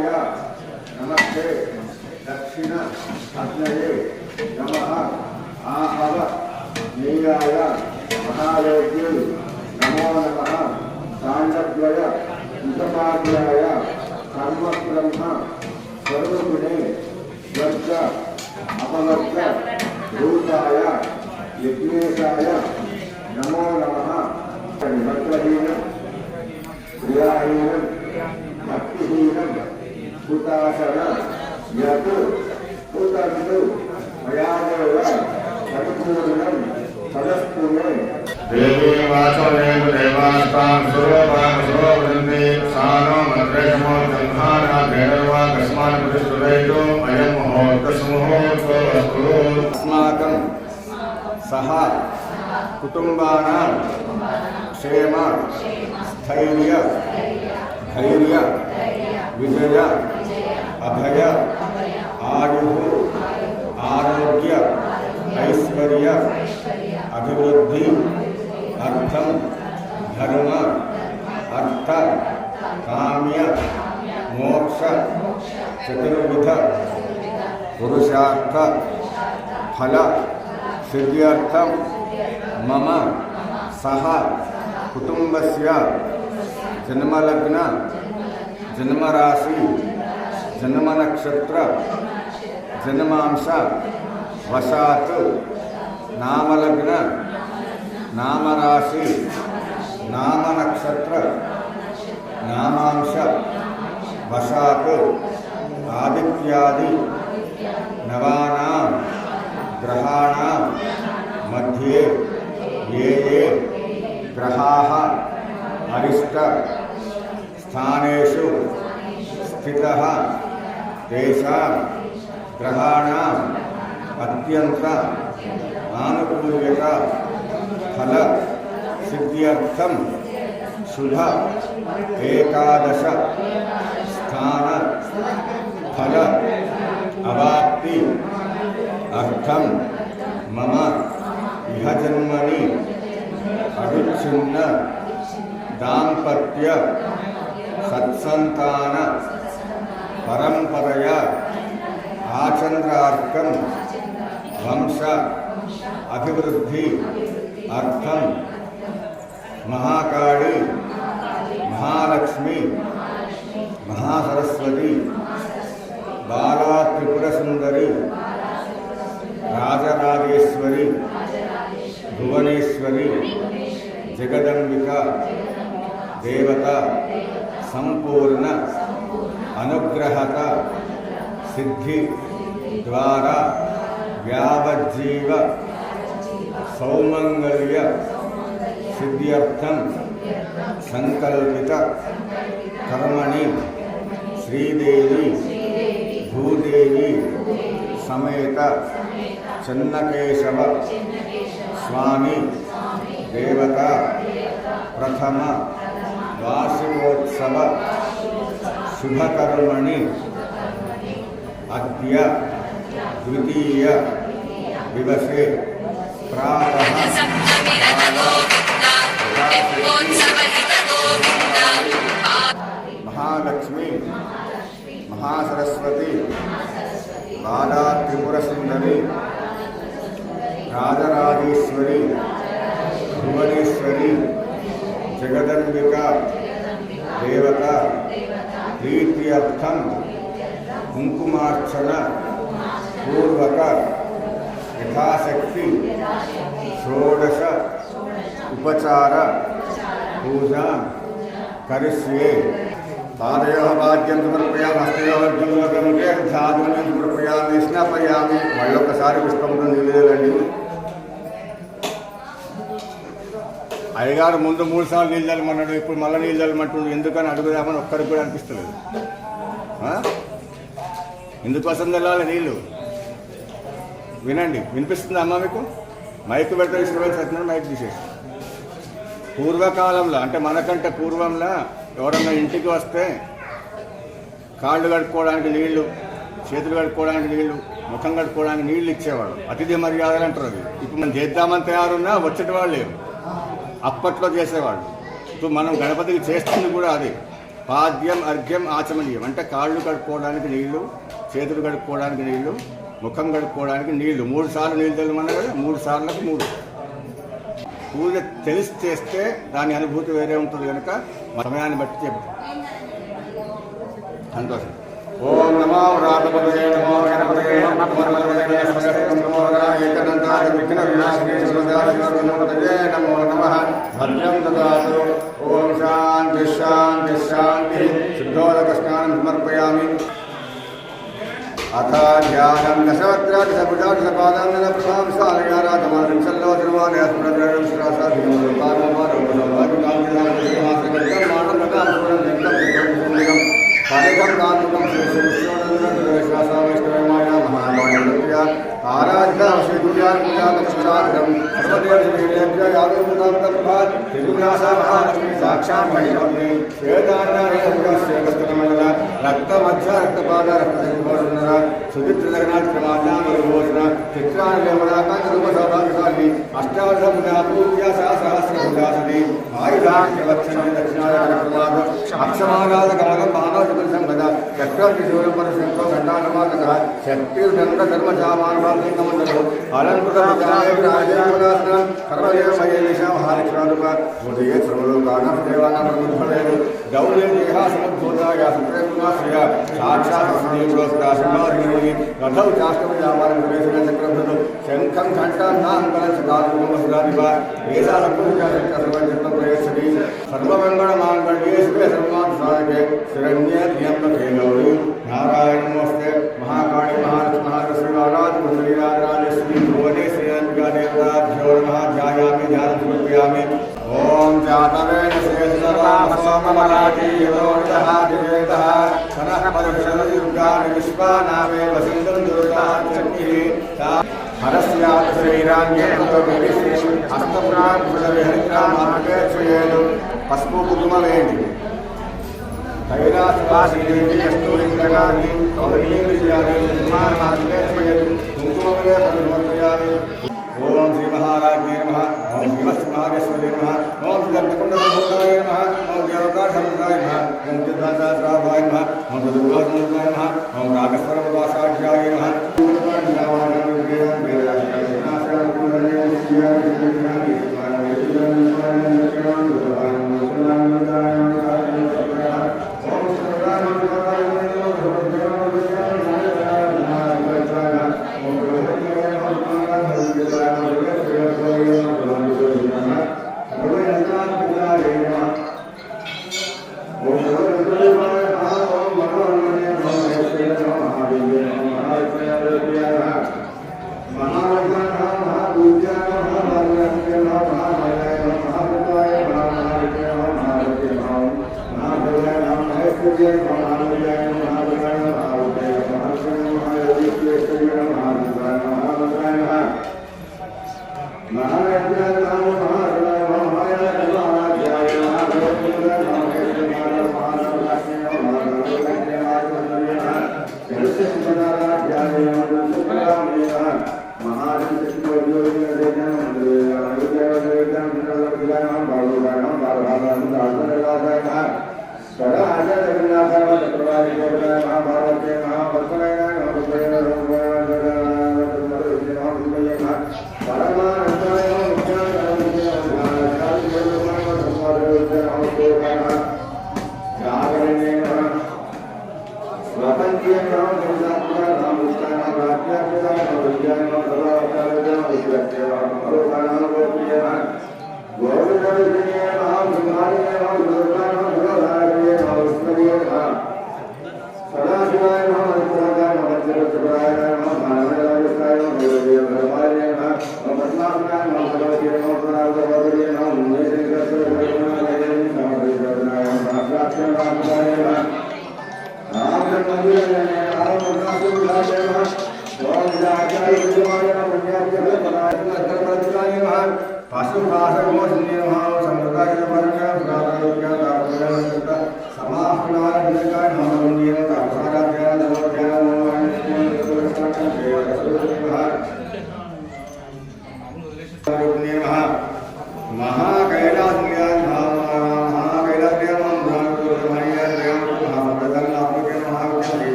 नमस्ते नमस्ते दक्षिण अग्नये नमः आहव नीयाय महायोग्य नमो नमः सांडद्वय उपपाद्याय कर्म పరబ్రహ్మ స్వరూపిణి వర్గ అపవర్గ రూపాయ యజ్ఞేశాయ నమో నమః. భక్తహీనం క్రియాహీనం భక్తిహీనం హుతాశన యత్ హుతంతు మయాదేవ పరిపూర్ణం తదస్తు మే. దేవీ వాచోదేవ దేవాస్తాం సురూపాం సురవృందే సానో మద్రేమో జంహాన భైరవా కస్మాన్ ప్రతిష్ఠురైతో అయం ముహూర్తస్ముహూర్తోస్తు. అస్మాకం సహ కుటుంబానాం క్షేమ స్థైర్య ధైర్య విజయ అభయ ఆయు ఆరోగ్య ఐశ్వర్య అభివృద్ధి అర్థం ధర్మ అర్థ కామ్య మోక్ష చతుర్విధ పురుషార్థ ఫల సిద్ధ్యర్థం మమ సహ కుటుంబస్య జన్మలగ్న జన్మరాశి జన్మనక్షత్ర జన్మాంశ వశాత్ నామలగ్న నామరాశి నామనక్షత్ర నామాంశ వశాత్ ఆదిత్యాది నవానాం గ్రహాణాం మధ్యే ఏ ఏ గ్రహాः అరిష్ట స్థానేషు స్థితः తేషాం గ్రహాణాం అత్యంత ఆనుకూల్యత ఫల సిద్ధ్యర్థం శుభ ఏకాదశ స్థాన ఫల అవాప్తి అర్థం మమ ఇహ జన్మని అవిచ్ఛిన్న దాంపత్య సత్సంతాన పరంపరయ ఆచంద్రార్కం వంశ అభివృద్ధి అర్థం మహాకాళి మహాలక్ష్మి మహాసరస్వతి బాలా త్రిపుర సుందరి రాజరాజేశ్వరి భువనేశ్వరి జగదంబిక దేవత సంపూర్ణ అనుగ్రహత సిద్ధి ద్వారా యావజ్జీవ సౌమంగళ్య సిద్ధ్యర్థం సంకల్పిత కర్మణి శ్రీదేవి భూదేవి సమేత చెన్నకేశవ స్వామి దేవత ప్రథమ వార్షికోత్సవ శుభకర్మణి అద్య ద్వితీయ దివసే ప్రాతః మహాలక్ష్మి మహాసరస్వతి బాలా త్రిపుర సుందరి రాజరాజేశ్వరి భువనేశ్వరి జగదంబిక దేవత ప్రీత్యర్థం కుంకుమార్చన పూర్వక యథాశక్తి షోడశ ఉపచార పూజా కరిష్యే. పాదయోః పాద్యం సమర్పయామి, హస్తయోః ద్యూలోకముఖే ధాతువుని సమర్పయామి, స్నాపయామి. మళ్ళొకసారి పుష్పంతో నీళ్ళండి. అయ్యగారు ముందు 3 సార్లు నీళ్ళు చల్లమన్నాడు, ఇప్పుడు మళ్ళీ నీళ్ళు చల్లమంటున్నాడు. ఎందుకని అడుగుదామని ఒక్కరికి కూడా అనిపిస్తలేదు. ఎందుకోసం చల్లాలి నీళ్ళు? వినండి, వినిపిస్తుందా అమ్మ మీకు? మైక్ పెడితే ఇష్టమైన సత్యనారాయణ మైక్ తీసేసి. పూర్వకాలంలో అంటే మనకంటే పూర్వంలో ఎవరన్నా ఇంటికి వస్తే కాళ్ళు కడుక్కోవడానికి నీళ్లు, చేతులు కడుక్కోవడానికి నీళ్లు, ముఖం కడుక్కోవడానికి నీళ్లు ఇచ్చేవాడు. అతిథి మర్యాదలు అంటారు అది. ఇప్పుడు మనం చేద్దామని తయారున్నా వచ్చేటి వాళ్ళు లేరు. అప్పట్లో చేసేవాళ్ళు. ఇప్పుడు మనం గణపతికి చేస్తుంది కూడా అదే. పాద్యం అర్ఘ్యం ఆచమనీయం అంటే కాళ్ళు కడుక్కోవడానికి నీళ్లు, చేతులు కడుక్కోవడానికి నీళ్లు, ముఖం కడుక్కోవడానికి నీళ్లు. 3 సార్లు నీళ్ళు తెలమన్నా కదా, 3 సార్లకు 3. పూజ తెలిసి చేస్తే దాని అనుభూతి వేరే ఉంటుంది కనుక సమయాన్ని బట్టి చెప్తాం. సంతోషం. ఓం నమో రాధపదయే నమో గణపతయే నమో గణపతయే నమో ఏకదంతాయ విఘ్న వినాశనే శివదాశివపతయే నమో నమః. భద్రం దదాతు. ఓం శాంతి శాంతి శాంతి. శుద్ధోదక స్నానం సమర్పయామి. అథ ధ్యానం దశవత్రాది సపుజాది సపాదాన ప్రభావం సాలయారాధమానం సల్లో తిరువాలయ స్మరణం శ్రాసాధికం కార్యకం శ్రీశ్వాసవైష్ణవమాయ మహామాయ ఆరాధ్య శ్రీగుర్యాత్మజాతం సర్వదేవదేవేభ్యాసామహాలక్ష్మి సాక్షాత్ మహిళి శ్వేతాంగ రక్త మధ్య రక్తపాద రక్త సుచిత్ర జగన్నాథ క్రమాభోజన చిత్రాన్ని అష్టాదశూర్య సహస్రసతి ఆయుధాక్షలక్షణి దక్షిణాయనమాద అక్షమానాద కమలం మానవ సంగత చక్రశూరం పరశంతో ఘంటానమాద శక్తిర్దండ ధర్మజామానుభావింగమండలు అలంకృతం సర్వదేవమయేషామహాలక్ష్మాదుక హృదయే సర్వలోకానాం దేవానాం ప్రముఖుడేరు గౌరీ దేహాసముద్భూతాయ సుప్రేమశ్రియ సాక్షాత్ శ్రీపురోస్కాశిమాధిని రథౌ చాష్టమయామానం ప్రవేశన చక్రభృతు శంఖం ఘంటాన్నాంకలశకారుమస్రాదివ ఏషాలకుజాచక్రసర్వజన్మ ప్రయచ్చతి సర్వమంగళమాంగళ్యే శివే సర్వాన్ సాధకే శరణ్యే త్ర్యంబకే గౌరీ నారాయణ నమస్తే మహాకాళి మహాలక్ష్మి మహాలక్ష్మి ఆరాధన శ్రీరాజరాజేశ్వరి భువనే శ్రీరంగా దేవతాభ్యో నమః ధ్యాయామి ధ్యానం సమర్పయామి. ఓం జాతవేన శ్రేయసోమమరాఠీయోదః దివేదః సనః పరశుర్గాని విశ్వానామే వసిందం దుర్గాచక్రి హరస్యాత్ శ్రీరాంగేంద్రవిశ్రీ హస్తపురాణవిహరిద్రామార్గేక్షయేదు. పసుపు కుంకుమ వేయండి. కైలాసవాసిదేవి కస్తూరింద్రగాని కౌరీంద్రియాని నిర్మాణమార్గేక్షయేదు. కుంకుమవలే పరివర్తయామి. ఓం శ్రీ మహారాజ్ఞే నమః. ఓం శ్రీమత్మహాదేశ్వరీ నమః. ఓం శ్రీదండకుండసముద్రాయ నమః. ఓం దేవతాసముద్రాయ నమః. ఓం సిద్ధాంతాయ నమః. ఓం దుర్గాసముద్రాయ నమః. ఓం రాగస్వరవాసాఢ్యాయ నమః.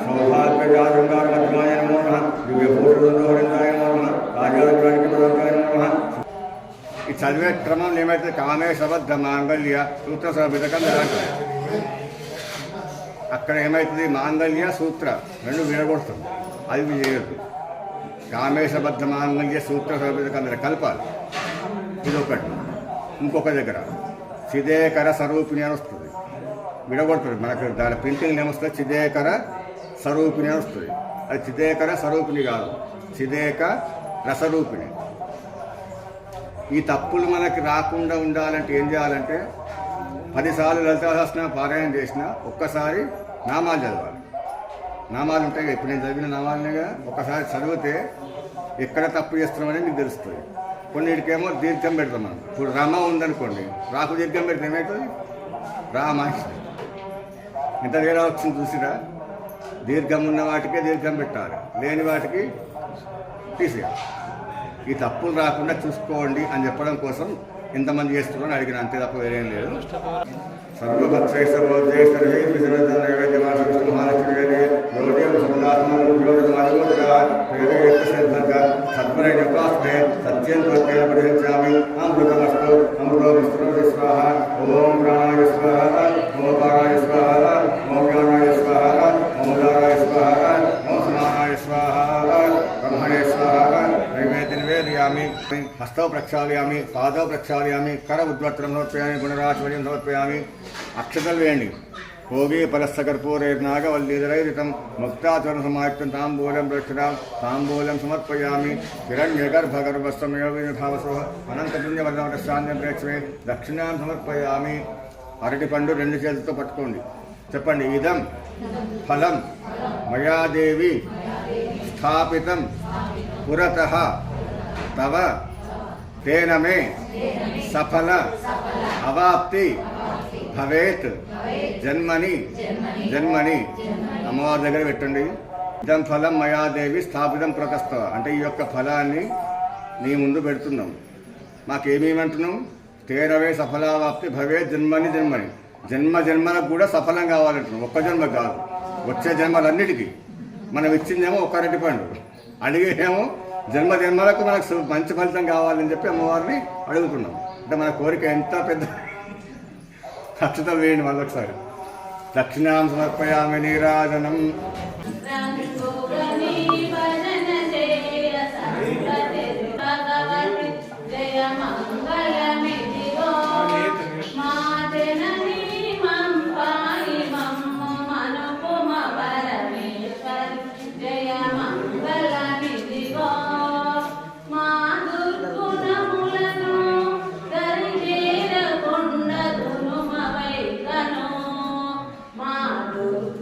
సౌభాగ్య చదివే క్రమం ఏమైతే కామేశబద్ధ మాంగళ్య సూత్ర సభ్యుతకం అంటారు. అక్కడ ఏమవుతుంది మాంగళ్య సూత్ర రెండు వినగొడుతుంది, అది చేయొద్దు. కామేశబద్ధ మాంగళ్య సూత్ర సభ్యుతకం కలపాలి. ఇది ఒకటి. ఇంకొక దగ్గర చిదేకర స్వరూపిణి అని వస్తుంది, విడగొడుతుంది. మనకు దాని ప్రింటింగ్ ఏమొస్తుంది, చిదేకర స్వరూపిణి అని వస్తుంది. అది చిదేకర స్వరూపిణి కాదు, చిదేక రసరూపిణి. ఈ తప్పులు మనకి రాకుండా ఉండాలంటే ఏం చేయాలంటే 10 సార్లు లలితా సహస్రనామ పారాయణ చేసినా ఒక్కసారి నామాలు చదవాలి. నామాలు ఉంటాయి కదా, ఇప్పుడు నేను చదివిన నామాలనేగా, ఒక్కసారి చదివితే ఎక్కడ తప్పు చేస్తున్నామని మీకు తెలుస్తుంది. కొన్నిటికేమో దీర్ఘం పెడతాం మనం. ఇప్పుడు రమ ఉందనుకోండి, రాకు దీర్ఘం పెడితే ఏమవుతుంది, రామ. ఇంత తేడా వచ్చింది చూసిరా. దీర్ఘం ఉన్న వాటికే దీర్ఘం పెట్టాలి, లేని వాటికి తీసేయాలి. ఈ తప్పులు రాకుండా చూసుకోండి అని చెప్పడం కోసం ఎంతమంది చేస్తున్నారని అడిగిన, అంతే తప్ప వేరేం లేదు. సత్యం అమృతమస్తు అమృతమస్తు స్వాహ. ఓం ప్రాణాయ స్వాహ, ఓం పారాయ స్వాహ, ఓం జ్ఞానాయ స్వాహ, ఓం ఉదారాయ స్వాహ, ఓం సమానాయ స్వాహ, బ్రహ్మణే స్వాహ. నివేదయామి, హస్తौ ప్రక్షాళయామి, పాదौ ప్రక్షాళయామి, కర ఉద్వర్తనం సమర్పయామి, గుణరాశివలిం సమర్పయామి. అక్షతలు వేయండి. భోగి పరస్థకర్పూరేర్నాగవల్లీధరైరితం ముక్తాచరణ సమాయుక్తం తాంబూలం ప్రక్షణాం తాంబూలం సమర్పయామి. హిరణ్యగర్భగర్భస్థమయోవిభావసో అనంతపుణ్యవర్ణవశాన్యం ప్రేక్షమే దక్షిణాం సమర్పయామి. అరటి పండు 2 చేతులతో పట్టుకోండి. చెప్పండి. ఇదం ఫలం మయాదేవి స్థాపితం పురతః తవ తేన మే సఫల అవాప్తి భవేత్ జన్మని జన్మని. అమ్మవారి దగ్గర పెట్టండి. ఇదం ఫలం మయాదేవి స్థాపితం పురతస్తవ అంటే ఈ యొక్క ఫలాన్ని నీ ముందు పెడుతున్నాం. మాకేమేమంటున్నాం, తేనవే సఫలావాప్తి భవేత్ జన్మని జన్మని. జన్మ జన్మలకు కూడా సఫలం కావాలంటున్నాం, ఒక్క జన్మ కాదు, వచ్చే జన్మలన్నిటికీ. మనం ఇచ్చిందేమో ఒక్క అరటి పండు, అడిగేమో జన్మ జన్మలకు మనకు మంచి ఫలితం కావాలని చెప్పి అమ్మవారిని అడుగుతున్నాం. అంటే మన కోరిక ఎంత పెద్ద. అక్షతలు వేయండి మళ్ళీ ఒకసారి. దక్షిణాం సమర్పయామి నీరాజనం.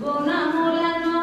గుణములను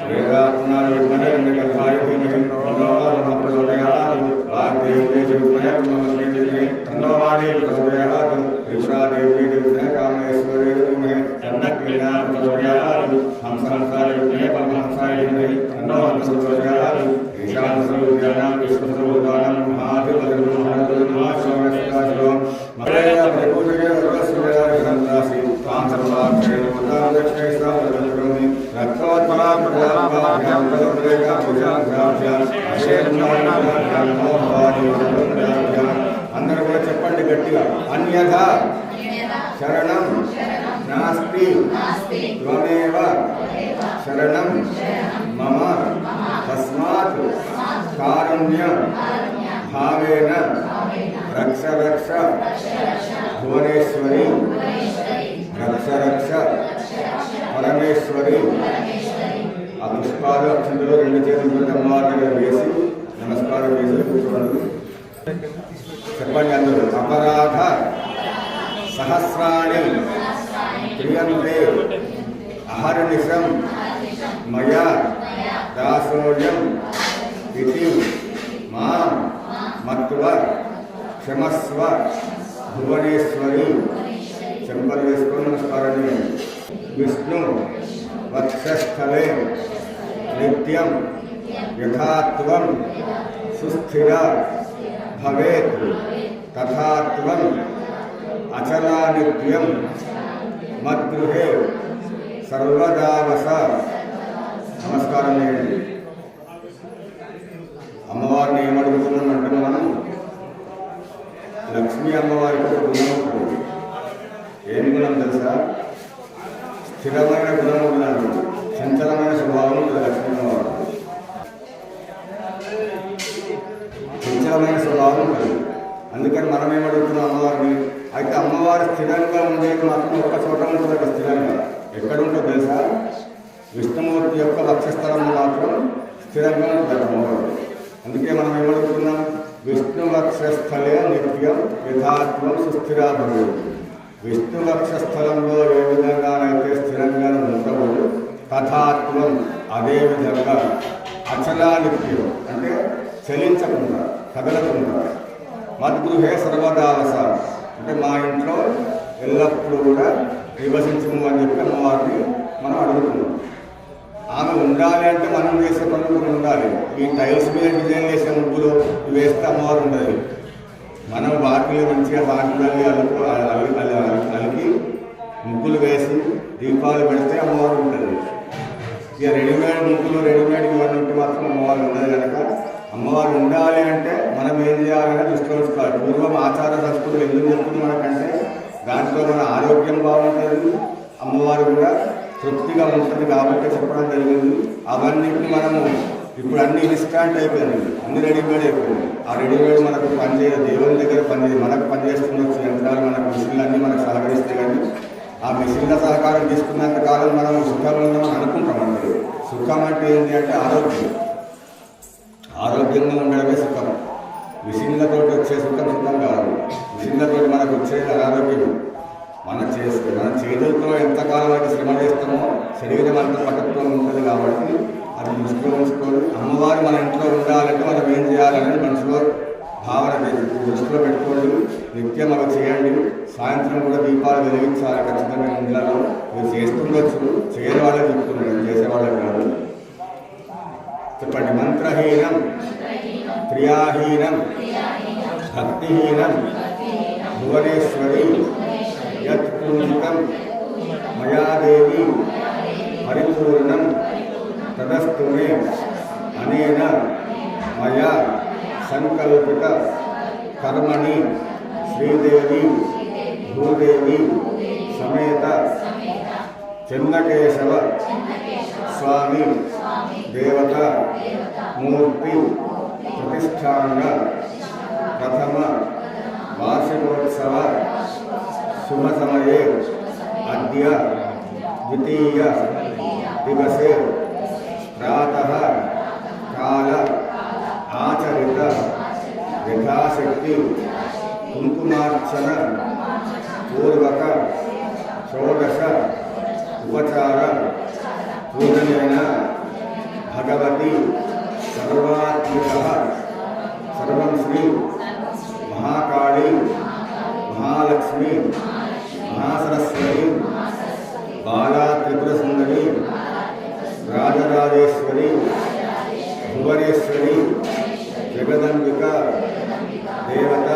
वेदात्मनाय विद्महे अन्यकल्पाय धीमहि तन्नो प्रचोदयात् वाग्देवी विद्महे ब्रह्मस्मै तन्नो वाणी प्रचोदयात् विश्वादेवी विद्महे कामेश्वरी विद्महे तन्नक्रीडा प्रचोदयात् हंसहंसाय विद्महे परमहंसाय धीमहि तन्नो हंस प्रचोदयात् ईशानसर्वविद्यानां विश्वसर्वभूतानां महादेवो मलया परिपूर्णया सर्वस्वया ग्रन्थासि तां सर्वाक्षरेण मतां दक्षिणेश्वरां प्रदर्शयामि रक्तवत्परां प्रजाभ्यां तदुपदेका भुजाभ्यां अशेषनाभ्यां नमो भवानि भवाभ्यां అందరూ కూడా చెప్పండి గట్టిగా అన్యథా శరణం నాస్తి త్వమేవ శరణం మమ తస్మాత్ కారుణ్య భావేన రక్ష రక్ష భువనేశ్వరి రక్ష రక్ష పరమేశ్వరి. ఆ పుష్పాలు అక్షంతలు రెండు చేతులు అమ్మవారి వేసి నమస్కారం చేసి కూర్చోండి. చెప్పండి అందరూ. అపరాధ సహస్రాణి క్రియంతే అహర్నిశం మయా దాసోయం ఇది మాం మత్వ క్షమస్వ భువనేశ్వరి. చెంపలు వేసుకొని నమస్కారం చేయండి. విష్ణు వక్షస్థలే నిత్యం యథాత్వం సుస్థిర భవేత్ తథాత్వం అచలా నిత్యం మద్గృహే సర్వదావస. నమస్కారం చేయండి. అమ్మవారిని ఏమడుగుతున్నామంటే మనం లక్ష్మీ అమ్మవారికి ఒక గుణం ఉంటుంది. ఏం గుణం తెలుసా? స్థిరమైన గుణం ఉన్నది, చంచలమైన స్వభావం ఉంటుంది లక్ష్మీ అమ్మవారు. చంచలమైన స్వభావం ఉంటుంది. అందుకని మనం ఏమడుగుతున్నాం అమ్మవారిని. అయితే అమ్మవారు స్థిరంగా ఉండేది మాత్రం ఒక్క చోట ఉంటుంది. స్థిరంగా ఎక్కడ ఉంటుందో తెలుసా? విష్ణుమూర్తి యొక్క వక్షస్థలంలో మాత్రం స్థిరంగా ఉంటుంది అమ్మవారు. అందుకే మనం ఏమడుగుతున్నాం? విష్ణు వక్షస్థలే నిత్యం యథాత్వం సుస్థిరా భవేత్. విష్ణు వక్షస్థలంలో ఏ విధంగానైతే స్థిరంగా ఉంటావో తథాత్వం అదేవిధంగా అచలా నిత్యం అంటే చలించకుండా కదలకుండా మద్గృహే సర్వదావస అంటే మా ఇంట్లో ఎల్లప్పుడూ కూడా నివసించము అని చెప్పి అమ్మవారిని మనం అడుగుతున్నాం. ఆమె ఉండాలి అంటే మనం చేసే పనులు కూడా ఉండాలి. ఈ టైల్స్ మీద డిజైన్ చేసే ముగ్గులు వేస్తే అమ్మవారు ఉండదు. మనం వాటిలో మంచిగా వాటిల్ని అలికి ముగ్గులు వేసి దీపాలు పెడితే అమ్మవారు ఉంటుంది. ఇక రెడీమేడ్ ముగ్గులు రెడీమేడ్ ఇవన్నీ ఉంటే మాత్రం అమ్మవారు ఉండదు. కనుక అమ్మవారు ఉండాలి అంటే మనం ఏం చేయాలని దృష్టిలో ఉంచుకోవాలి. పూర్వం ఆచార సంస్కృతులు ఎందుకు చెప్తుంది మనకంటే దాంట్లో మన ఆరోగ్యం బాగుంటుంది, అమ్మవారు కూడా తృప్తిగా ఉంటుంది కాబట్టి చెప్పడం జరిగింది. అవన్నింటినీ మనము ఇప్పుడు అన్ని ఇన్స్టాంట్ అయిపోయింది, అన్ని రెడీమేడ్ అయిపోయింది. ఆ రెడీమేడ్ మనకు పనిచేయదు, దేవుని దగ్గర పనిచేయదు. మనకు పనిచేస్తుండొచ్చు యంత్రాలు, మనకు మిషన్లు అన్నీ మనకు సహకరిస్తే కానీ ఆ మిషన్ల సహకారం తీసుకున్నంత కాలం మనం సుఖంగా ఉందామని అనుకుంటాం. అంటే సుఖం అంటే ఏంటి అంటే ఆరోగ్యం. ఆరోగ్యంగా ఉండడమే సుఖం. మిషన్లతో వచ్చే సుఖం సుఖం కాదు. మిషన్లతో మనకు వచ్చేది అనారోగ్యం. మన చేతులతో ఎంతకాలం అయితే శ్రమ చేస్తామో శరీరం అంత పట్టుతో ఉంటుంది. కాబట్టి అది దృష్టిలో ఉంచుకోవాలి. అమ్మవారు మన ఇంట్లో ఉండాలంటే మనం ఏం చేయాలనేది మనసులో భావన దృష్టిలో పెట్టుకోండి. నిత్యం అవి చేయండి. సాయంత్రం కూడా దీపాలు వెలిగించాలి ఖచ్చితంగా ఇండ్లలో. మీరు చేస్తుండొచ్చు, చేయని వాళ్ళే చెప్తున్నాడు, చేసేవాళ్ళకి కాదు. చెప్పండి. మంత్రహీనం క్రియాహీనం భక్తిహీనం భువనేశ్వరి యత్ పూజితం మయాదేవి పరిపూర్ణం తదస్తు మే అనేన మయా సంకల్పిత కర్మణి శ్రీదేవి భూదేవి సమేత చెన్నకేశవ స్వామి దేవత మూర్తి ప్రతిష్టాంగ ప్రథమ వార్షికోత్సవ శుభ సమయే అద్య ద్వితీయ దివసే ప్రాతః కాల ఆచరిత యథాశక్తి కుంకుమార్చన పూర్వక షోడశ ఉపచార పూజనైన రాజరాజేశ్వరి భువనేశ్వరి జగదంబిక దేవత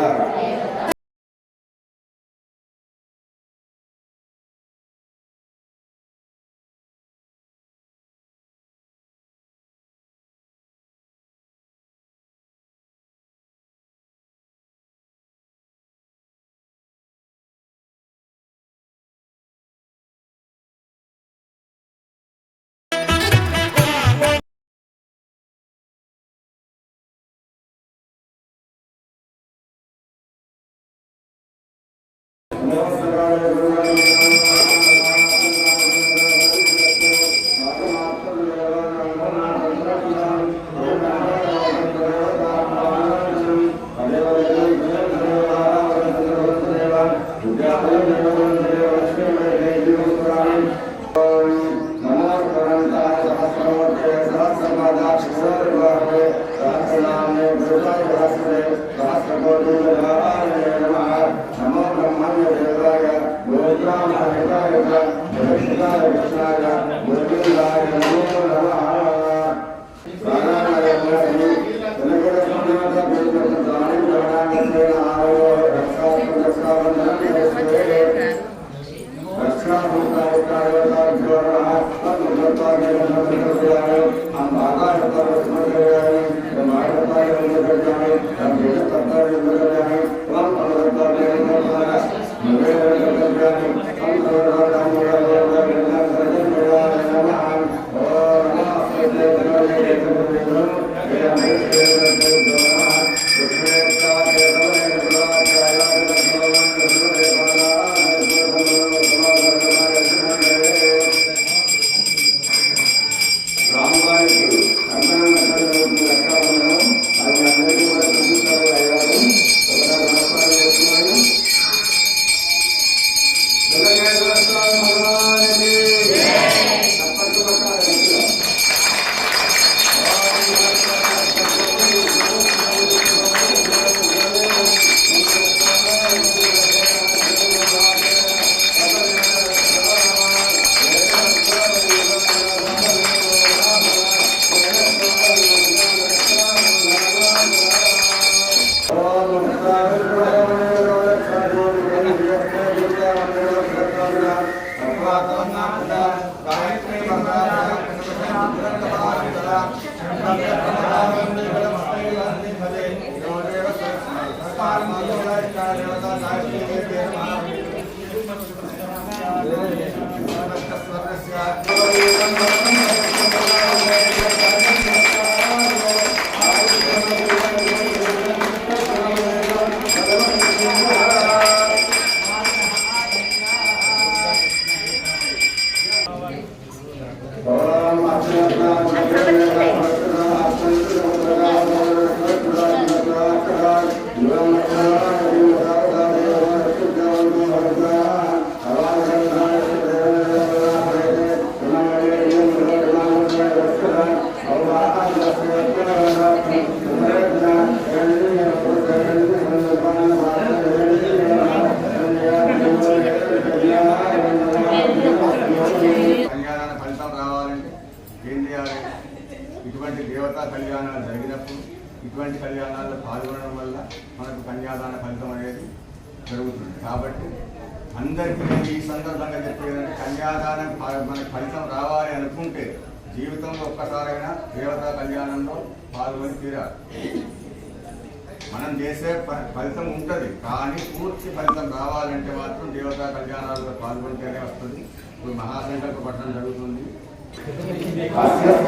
ఇటువంటి దేవతా కళ్యాణాలు జరిగినప్పుడు ఇటువంటి కళ్యాణాల్లో పాల్గొనడం వల్ల మనకు కన్యాదాన ఫలితం అనేది జరుగుతుంది. కాబట్టి అందరికీ ఈ సందర్భంగా చెప్పేదంటే కన్యాదానం మనకు ఫలితం రావాలి అనుకుంటే జీవితంలో ఒక్కసారైనా దేవతా కళ్యాణంలో పాల్గొని తీరాలి. మనం చేసే ఫలితం ఉంటుంది, కానీ పూర్తి ఫలితం రావాలంటే మాత్రం దేవతా కళ్యాణాల్లో పాల్గొంటేనే వస్తుంది. ఇప్పుడు మహాసంకల్ప పట్టణం జరుగుతుంది. Gracias.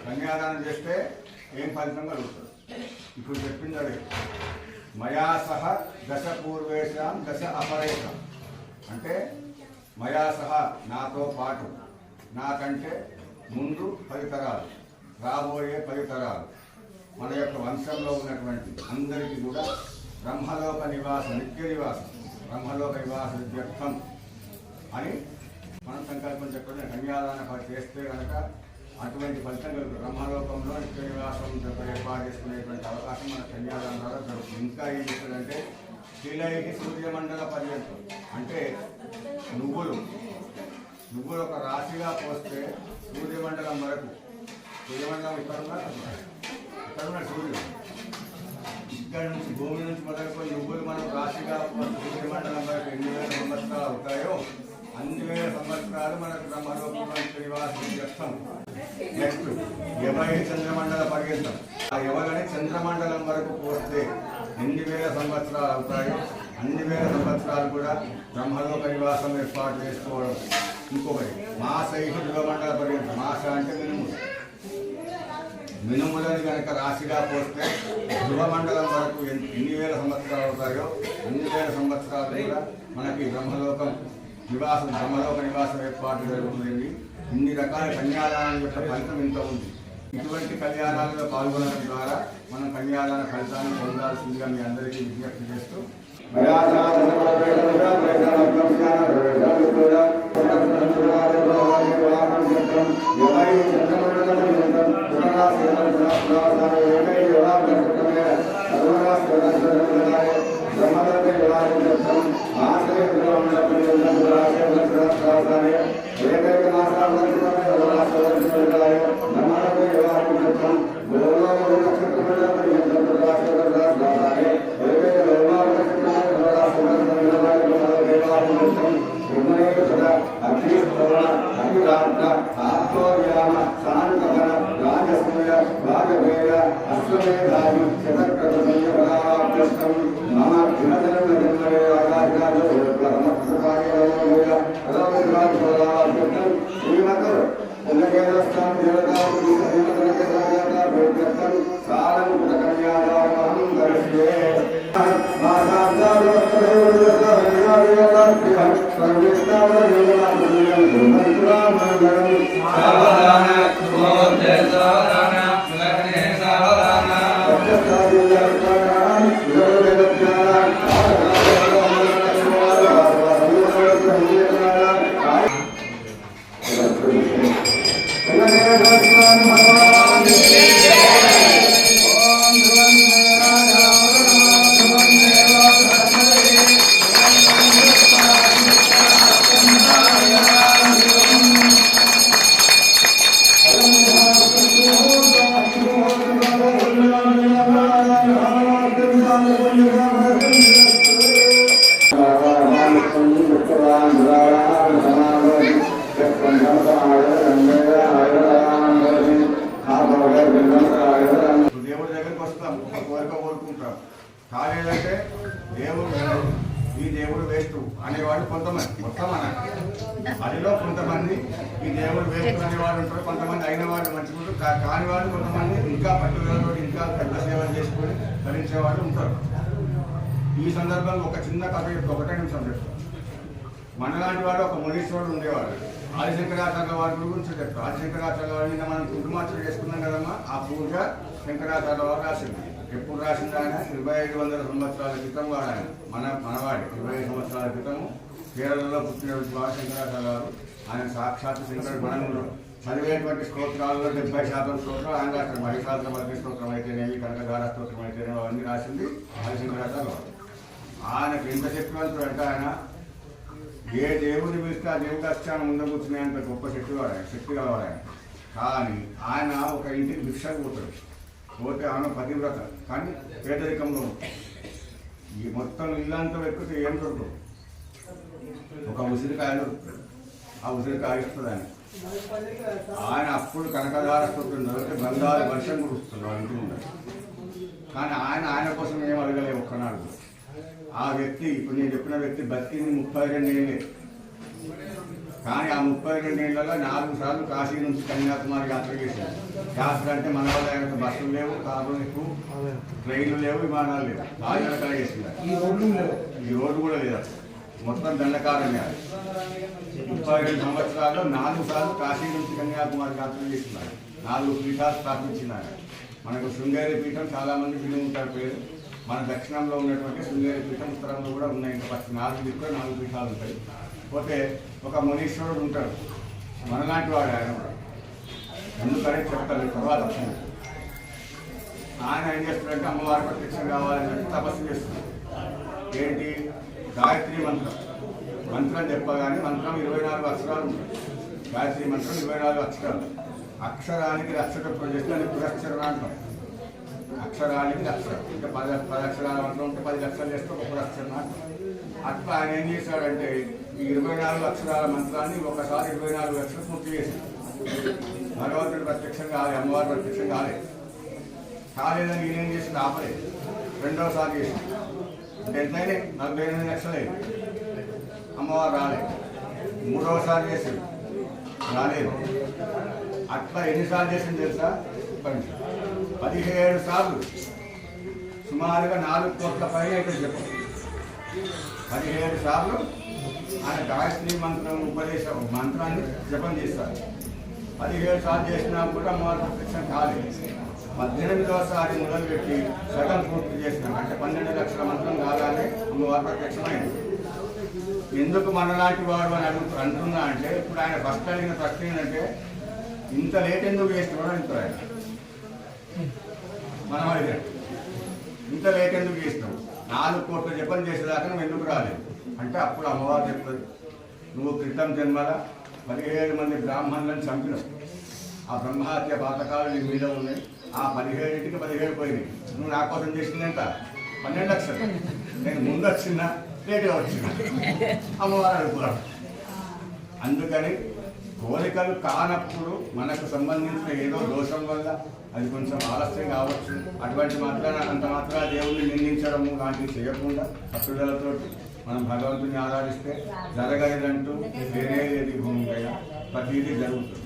కన్యాదానం చేస్తే ఏం ఫలితం కలుగుతుంది? ఇప్పుడు చెప్పింది మయా సహ దశ పూర్వేషాం దశ అపరేషాం అంటే మయా సహ నాతో పాటు, నాకంటే ముందు 10 తరాలు, రాబోయే 10 తరాలు మన యొక్క వంశంలో ఉన్నటువంటి అందరికీ కూడా బ్రహ్మలోక నివాసం, నిత్య నివాసం, బ్రహ్మలోక నివాస వ్యక్తం అని మనం సంకల్పం చెప్పడం. కన్యాదాన చేస్తే కనుక అటువంటి ఫలితం కలుగుతుంది. బ్రహ్మలోకంలో నిత్య నివాసం ఏర్పాటు చేసుకునేటువంటి అవకాశం మన కన్యాదానం ద్వారా జరుగుతుంది. ఇంకా ఏం చేస్తుందంటే శిలైకి సూర్యమండల పర్యంతం అంటే నువ్వులు ఒక రాశిగా పోస్తే సూర్యమండలం వరకు, సూర్యమండలం ఇక్కడ ఉన్న సూర్యుడు ఇక్కడ నుంచి భూమి నుంచి మొదలుకొని నువ్వులు మనం రాశిగా సూర్యమండలం వరకు 8,000 సంవత్సరాలు అవుతాయో అన్ని వేల సంవత్సరాలు మనకు బ్రహ్మలోకంలో శ్రీనివాసం చెప్తాం. నెక్స్ట్ ఎవరి చంద్రమండల పర్యంతం, ఆ ఎవరిని చంద్రమండలం వరకు పోస్తే ఎన్ని వేల సంవత్సరాలు అవుతాయో అన్ని వేల సంవత్సరాలు కూడా బ్రహ్మలోక నివాసం ఏర్పాటు చేసుకోవడం. ఇంకొకటి మాసైహి ధ్రువమండల పర్యంతం, మాస అంటే మినుములని కనుక రాశిగా పోస్తే ధ్రువమండలం వరకు ఎన్ని వేల సంవత్సరాలు అవుతాయో అన్ని వేల సంవత్సరాలు కూడా మనకి బ్రహ్మలోక నివాసం ఏర్పాటు జరుగుతుంది. ఇన్ని రకాల కన్యాదానం యొక్క ఫలితం ఇంత ఉంది. ఇటువంటి కళ్యాణాలలో పాల్గొనడం ద్వారా మనం కళ్యాణ ఫలితాన్ని పొందాల్సిందిగా మీ అందరికీ విజ్ఞప్తి చేస్తూ దేవుడి దగ్గరికి వస్తాం, ఒక కోరిక కోరుకుంటాం. కాలేదంటే దేవుడు ఈ దేవుడు వేస్ట్ అనేవాడు కొంతమంది, మొత్తం అన్నారు. అదిలో కొంతమంది ఈ దేవుడు వేస్ట్ అనేవాడు ఉంటారు, కొంతమంది అయిన వాళ్ళు మంచిగా కాని వాళ్ళు కొంతమంది ఇంకా పట్టుదలతో ఇంకా పెద్ద సేవలు చేసుకొని ధరించేవాళ్ళు ఉంటారు. ఈ సందర్భంగా ఒక చిన్న కథ చెప్తా, ఒకటే నిమిషం చెప్తాను. మనలాంటి వాడు ఒక మునీశ్వరుడు ఉండేవాడు. ఆదిశంకరాచార్య వారి గురించి చెప్తారు. ఆదిశంకరాచార్య వారిని మనం కుంకుమార్చన చేసుకున్నాం కదమ్మా, ఆ పూజ శంకరాచార్య వారు రాసింది. ఎప్పుడు రాసింది ఆయన? 2500 సంవత్సరాల క్రితం వాడు ఆయన, మనవాడి 25 సంవత్సరాల క్రితము కేరళలో పుట్టిన వాడు శంకరాచార్య వారు. ఆయన సాక్షాత్ శంకరుడు. మనం చదివేటువంటి స్తోత్రాల్లో 70% స్తోత్రాలు ఆయన రాశారు. మహిషాసురమర్దిని స్తోత్రం అయితేనేవి, కనకధార స్తోత్రం అయితేనేవి అవన్నీ రాసింది ఆదిశంకరాచార్య వారు. ఆయనకు ఎంత శక్తివంతుడు అంటే ఆయన ఏ దేవుడిని పిలిస్తే ఆ దేవుడి అష్టాన్ని ముందు కూర్చునేంత గొప్ప శక్తి గలవాడు ఆయన. కానీ ఆయన ఒక ఇంటికి భిక్షకు పోతాడు. పోతే ఆమె పతివ్రత, కానీ పేదరికంలో ఉంటుంది. ఈ మొత్తం ఇల్లంతా వెతికితే ఏం దొరుకుతుంది? ఒక ఉసిరికాయ దొరుకుతుంది. ఆ ఉసిరికాయ ఇస్తుంది ఆయన. ఆయన అప్పుడు కనకధార స్తోత్రం చదివితే బంగారు వర్షం కురుస్తుంది వాళ్ళ ఇంటి ముందు. కానీ ఆయన కోసం ఏం అడగలేదు ఒక్కనాడు. ఆ వ్యక్తి, ఇప్పుడు నేను చెప్పిన వ్యక్తి బతికింది 32 ఏళ్ళే. కానీ ఆ 32 ఏళ్లలో 4 సార్లు కాశీ నుంచి కన్యాకుమారి యాత్ర చేశారు. యాత్ర అంటే మన వల్ల బస్సులు లేవు, కార్లు ఎక్కువ, ట్రైన్లు లేవు, విమానాలు లేవు. రాజనగర చేస్తున్నారు. ఈ రోడ్డు కూడా లేదు. మొత్తం దండకారణ్యాలు. 32 సంవత్సరాల్లో 4 సార్లు కాశీ నుంచి కన్యాకుమారి యాత్ర చేస్తున్నారు. 4 పీఠాలు స్థాపించినారు. మనకు శృంగేరి పీఠం చాలా మంది విని ఉంటారు పేరు. మన దక్షిణంలో ఉన్నటువంటి శృంగేరి పీఠం, ఉత్తరంలో కూడా ఉన్నాయి. ఇంకా ఫస్ట్ 4 దిక్కులు 4 పీఠాలు ఉంటాయి. పోతే ఒక మునీశ్వరుడు ఉంటాడు, మనలాంటి వాడు. ఆయన కూడా ఎందుకనే చెప్తారు తర్వాత. ఆయన ఏం చేస్తాడంటే అమ్మవారి ప్రత్యక్షం కావాలని చెప్పి తపస్సు చేస్తున్నాడు. ఏంటి? గాయత్రి మంత్రం చెప్పగానే మంత్రం 24 అక్షరాలు ఉంటాయి. గాయత్రి మంత్రం 24 అక్షరాలు. అక్షరానికి అక్షరం చేస్తే అది పురక్షరం అంటాం. అక్షరానికి అక్షరం అంటే 10 అక్షరాల మంత్రం ఉంటే 10 అక్షరాలు చేస్తే ఒక అక్షరం అంటాం. అట్లా ఆయన ఏం చేశాడంటే ఈ 24 అక్షరాల మంత్రాన్ని ఒకసారి 24 లక్షలు పూర్తి చేశాడు. భగవంతుడు ప్రత్యక్షం కాలే, అమ్మవారు ప్రత్యక్షం కాలేదని నేనేం చేసింది ఆపలేదు. రెండవసారి చేసింది. అంటే ఎంతైనా 48 లక్షలే, అమ్మవారు రాలేదు. మూడవసారి చేసింది, రాలేదు. అట్లా ఎన్నిసార్లు చేసింది తెలుసా? 17 సార్లు, సుమారుగా 4 కోట్ల పైన అయితే చెప్పండి. 17 సార్లు ఆయన గాయత్రి మంత్రం మంత్రాన్ని జపం చేస్తారు. 17 సార్లు చేసినా కూడా అమ్మవారు ప్రత్యక్షం కాలేదు. 18వసారి మొదలుపెట్టి సగం పూర్తి చేసినాం. అంటే 12 లక్షల మంత్రం కాగానే అమ్మవారు ప్రత్యక్షమైంది. ఎందుకు మనలాంటి వాడు అని అంటున్నా అంటే, ఇప్పుడు ఆయన ఫస్ట్ అడిగిన ప్రశ్న ఏంటంటే ఇంత లేట్ ఎందుకు చేస్తున్నాడు ఇంత ఆయన మనం అడిగాడు. ఇంత లేట్ ఎందుకు చేసినావు? 4 కోట్ల జపం చేసేదాకా నువ్వు ఎందుకు రాలేదు అంటే, అప్పుడు అమ్మవారు చెప్తుంది, నువ్వు క్రితం జన్మల 17 మంది బ్రాహ్మణులను చంపినావు. ఆ బ్రహ్మహత్య పాతకాలు నీ మీద ఉన్నాయి. ఆ 17కి 17 పోయినాయి. నువ్వు నా కోసం చేసింది ఎంత? 12 లక్షలు. నేను ముందు వచ్చినా లేటుగా వచ్చినా అమ్మవారు అనుకున్నాడు. అందుకని కోరికలు కానప్పుడు మనకు సంబంధించిన ఏదో దోషం వల్ల అది కొంచెం ఆలస్యం కావచ్చు. అటువంటి అంత మాత్రం దేవుణ్ణి నిందించడము లాంటివి చేయకుండా పట్టుదలతో మనం భగవంతుని ఆరాధిస్తే జరగలేదంటూ వేరే ఏది భూమి పైన ప్రతిదీ జరుగుతుంది.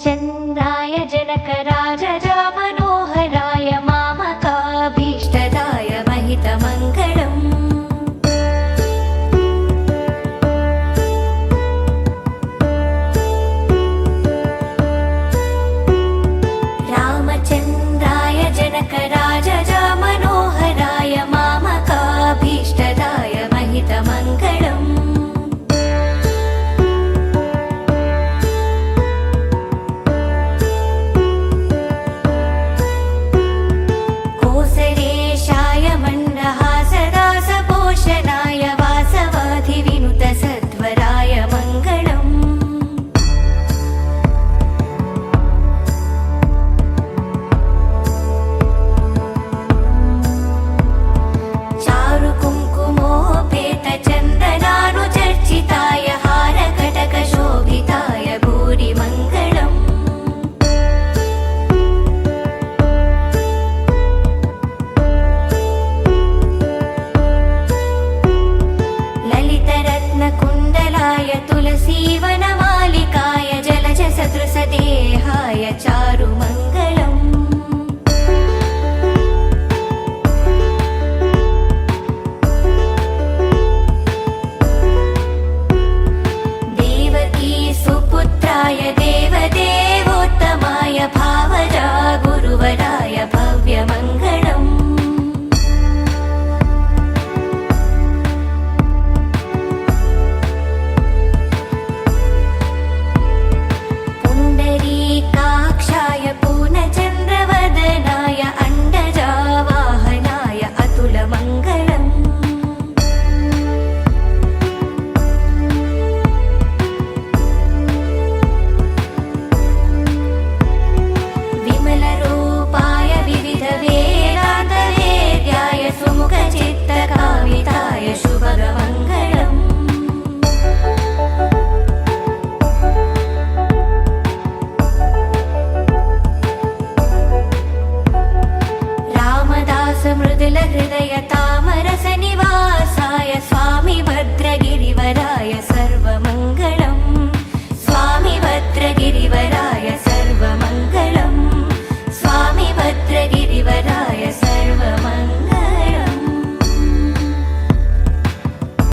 रामचन्द्राय जनकराजजा मनोहराय मामकाभीष्टदाय महितमङ्गलम् रामचन्द्राय जनकराजजा मनोहराय मामकाभीष्टदाय महितमङ्गलम् कोसलेशाय मण्डहासदासपोषणाय वासवाधिविनुतसध्वराय मङ्गलम् चारुकुङ्कुमोपेतचन्दनानुचर्चिताय हारकटकशोभिताय भूरिमङ्गलम् ललितरत्नकुण्डलाय तुलसीवनमालिकाय जलजसदृशदेहाय चारुमङ्गलम् देवकी सुपुत्राय देवदेवोत्तमाय भावजा गुरुवराय भव्यमङ्गलम् पुण्डरीकाक्षाय पूर्णचन्द्रवदनाय अण्डजावाहनाय अतुलमङ्गलम् विमलरूपाय विविधवेदान्तवेद्याय सुमुखचित्तकामिताय शुभगमङ्गलम् रामदास मृदुलहृदय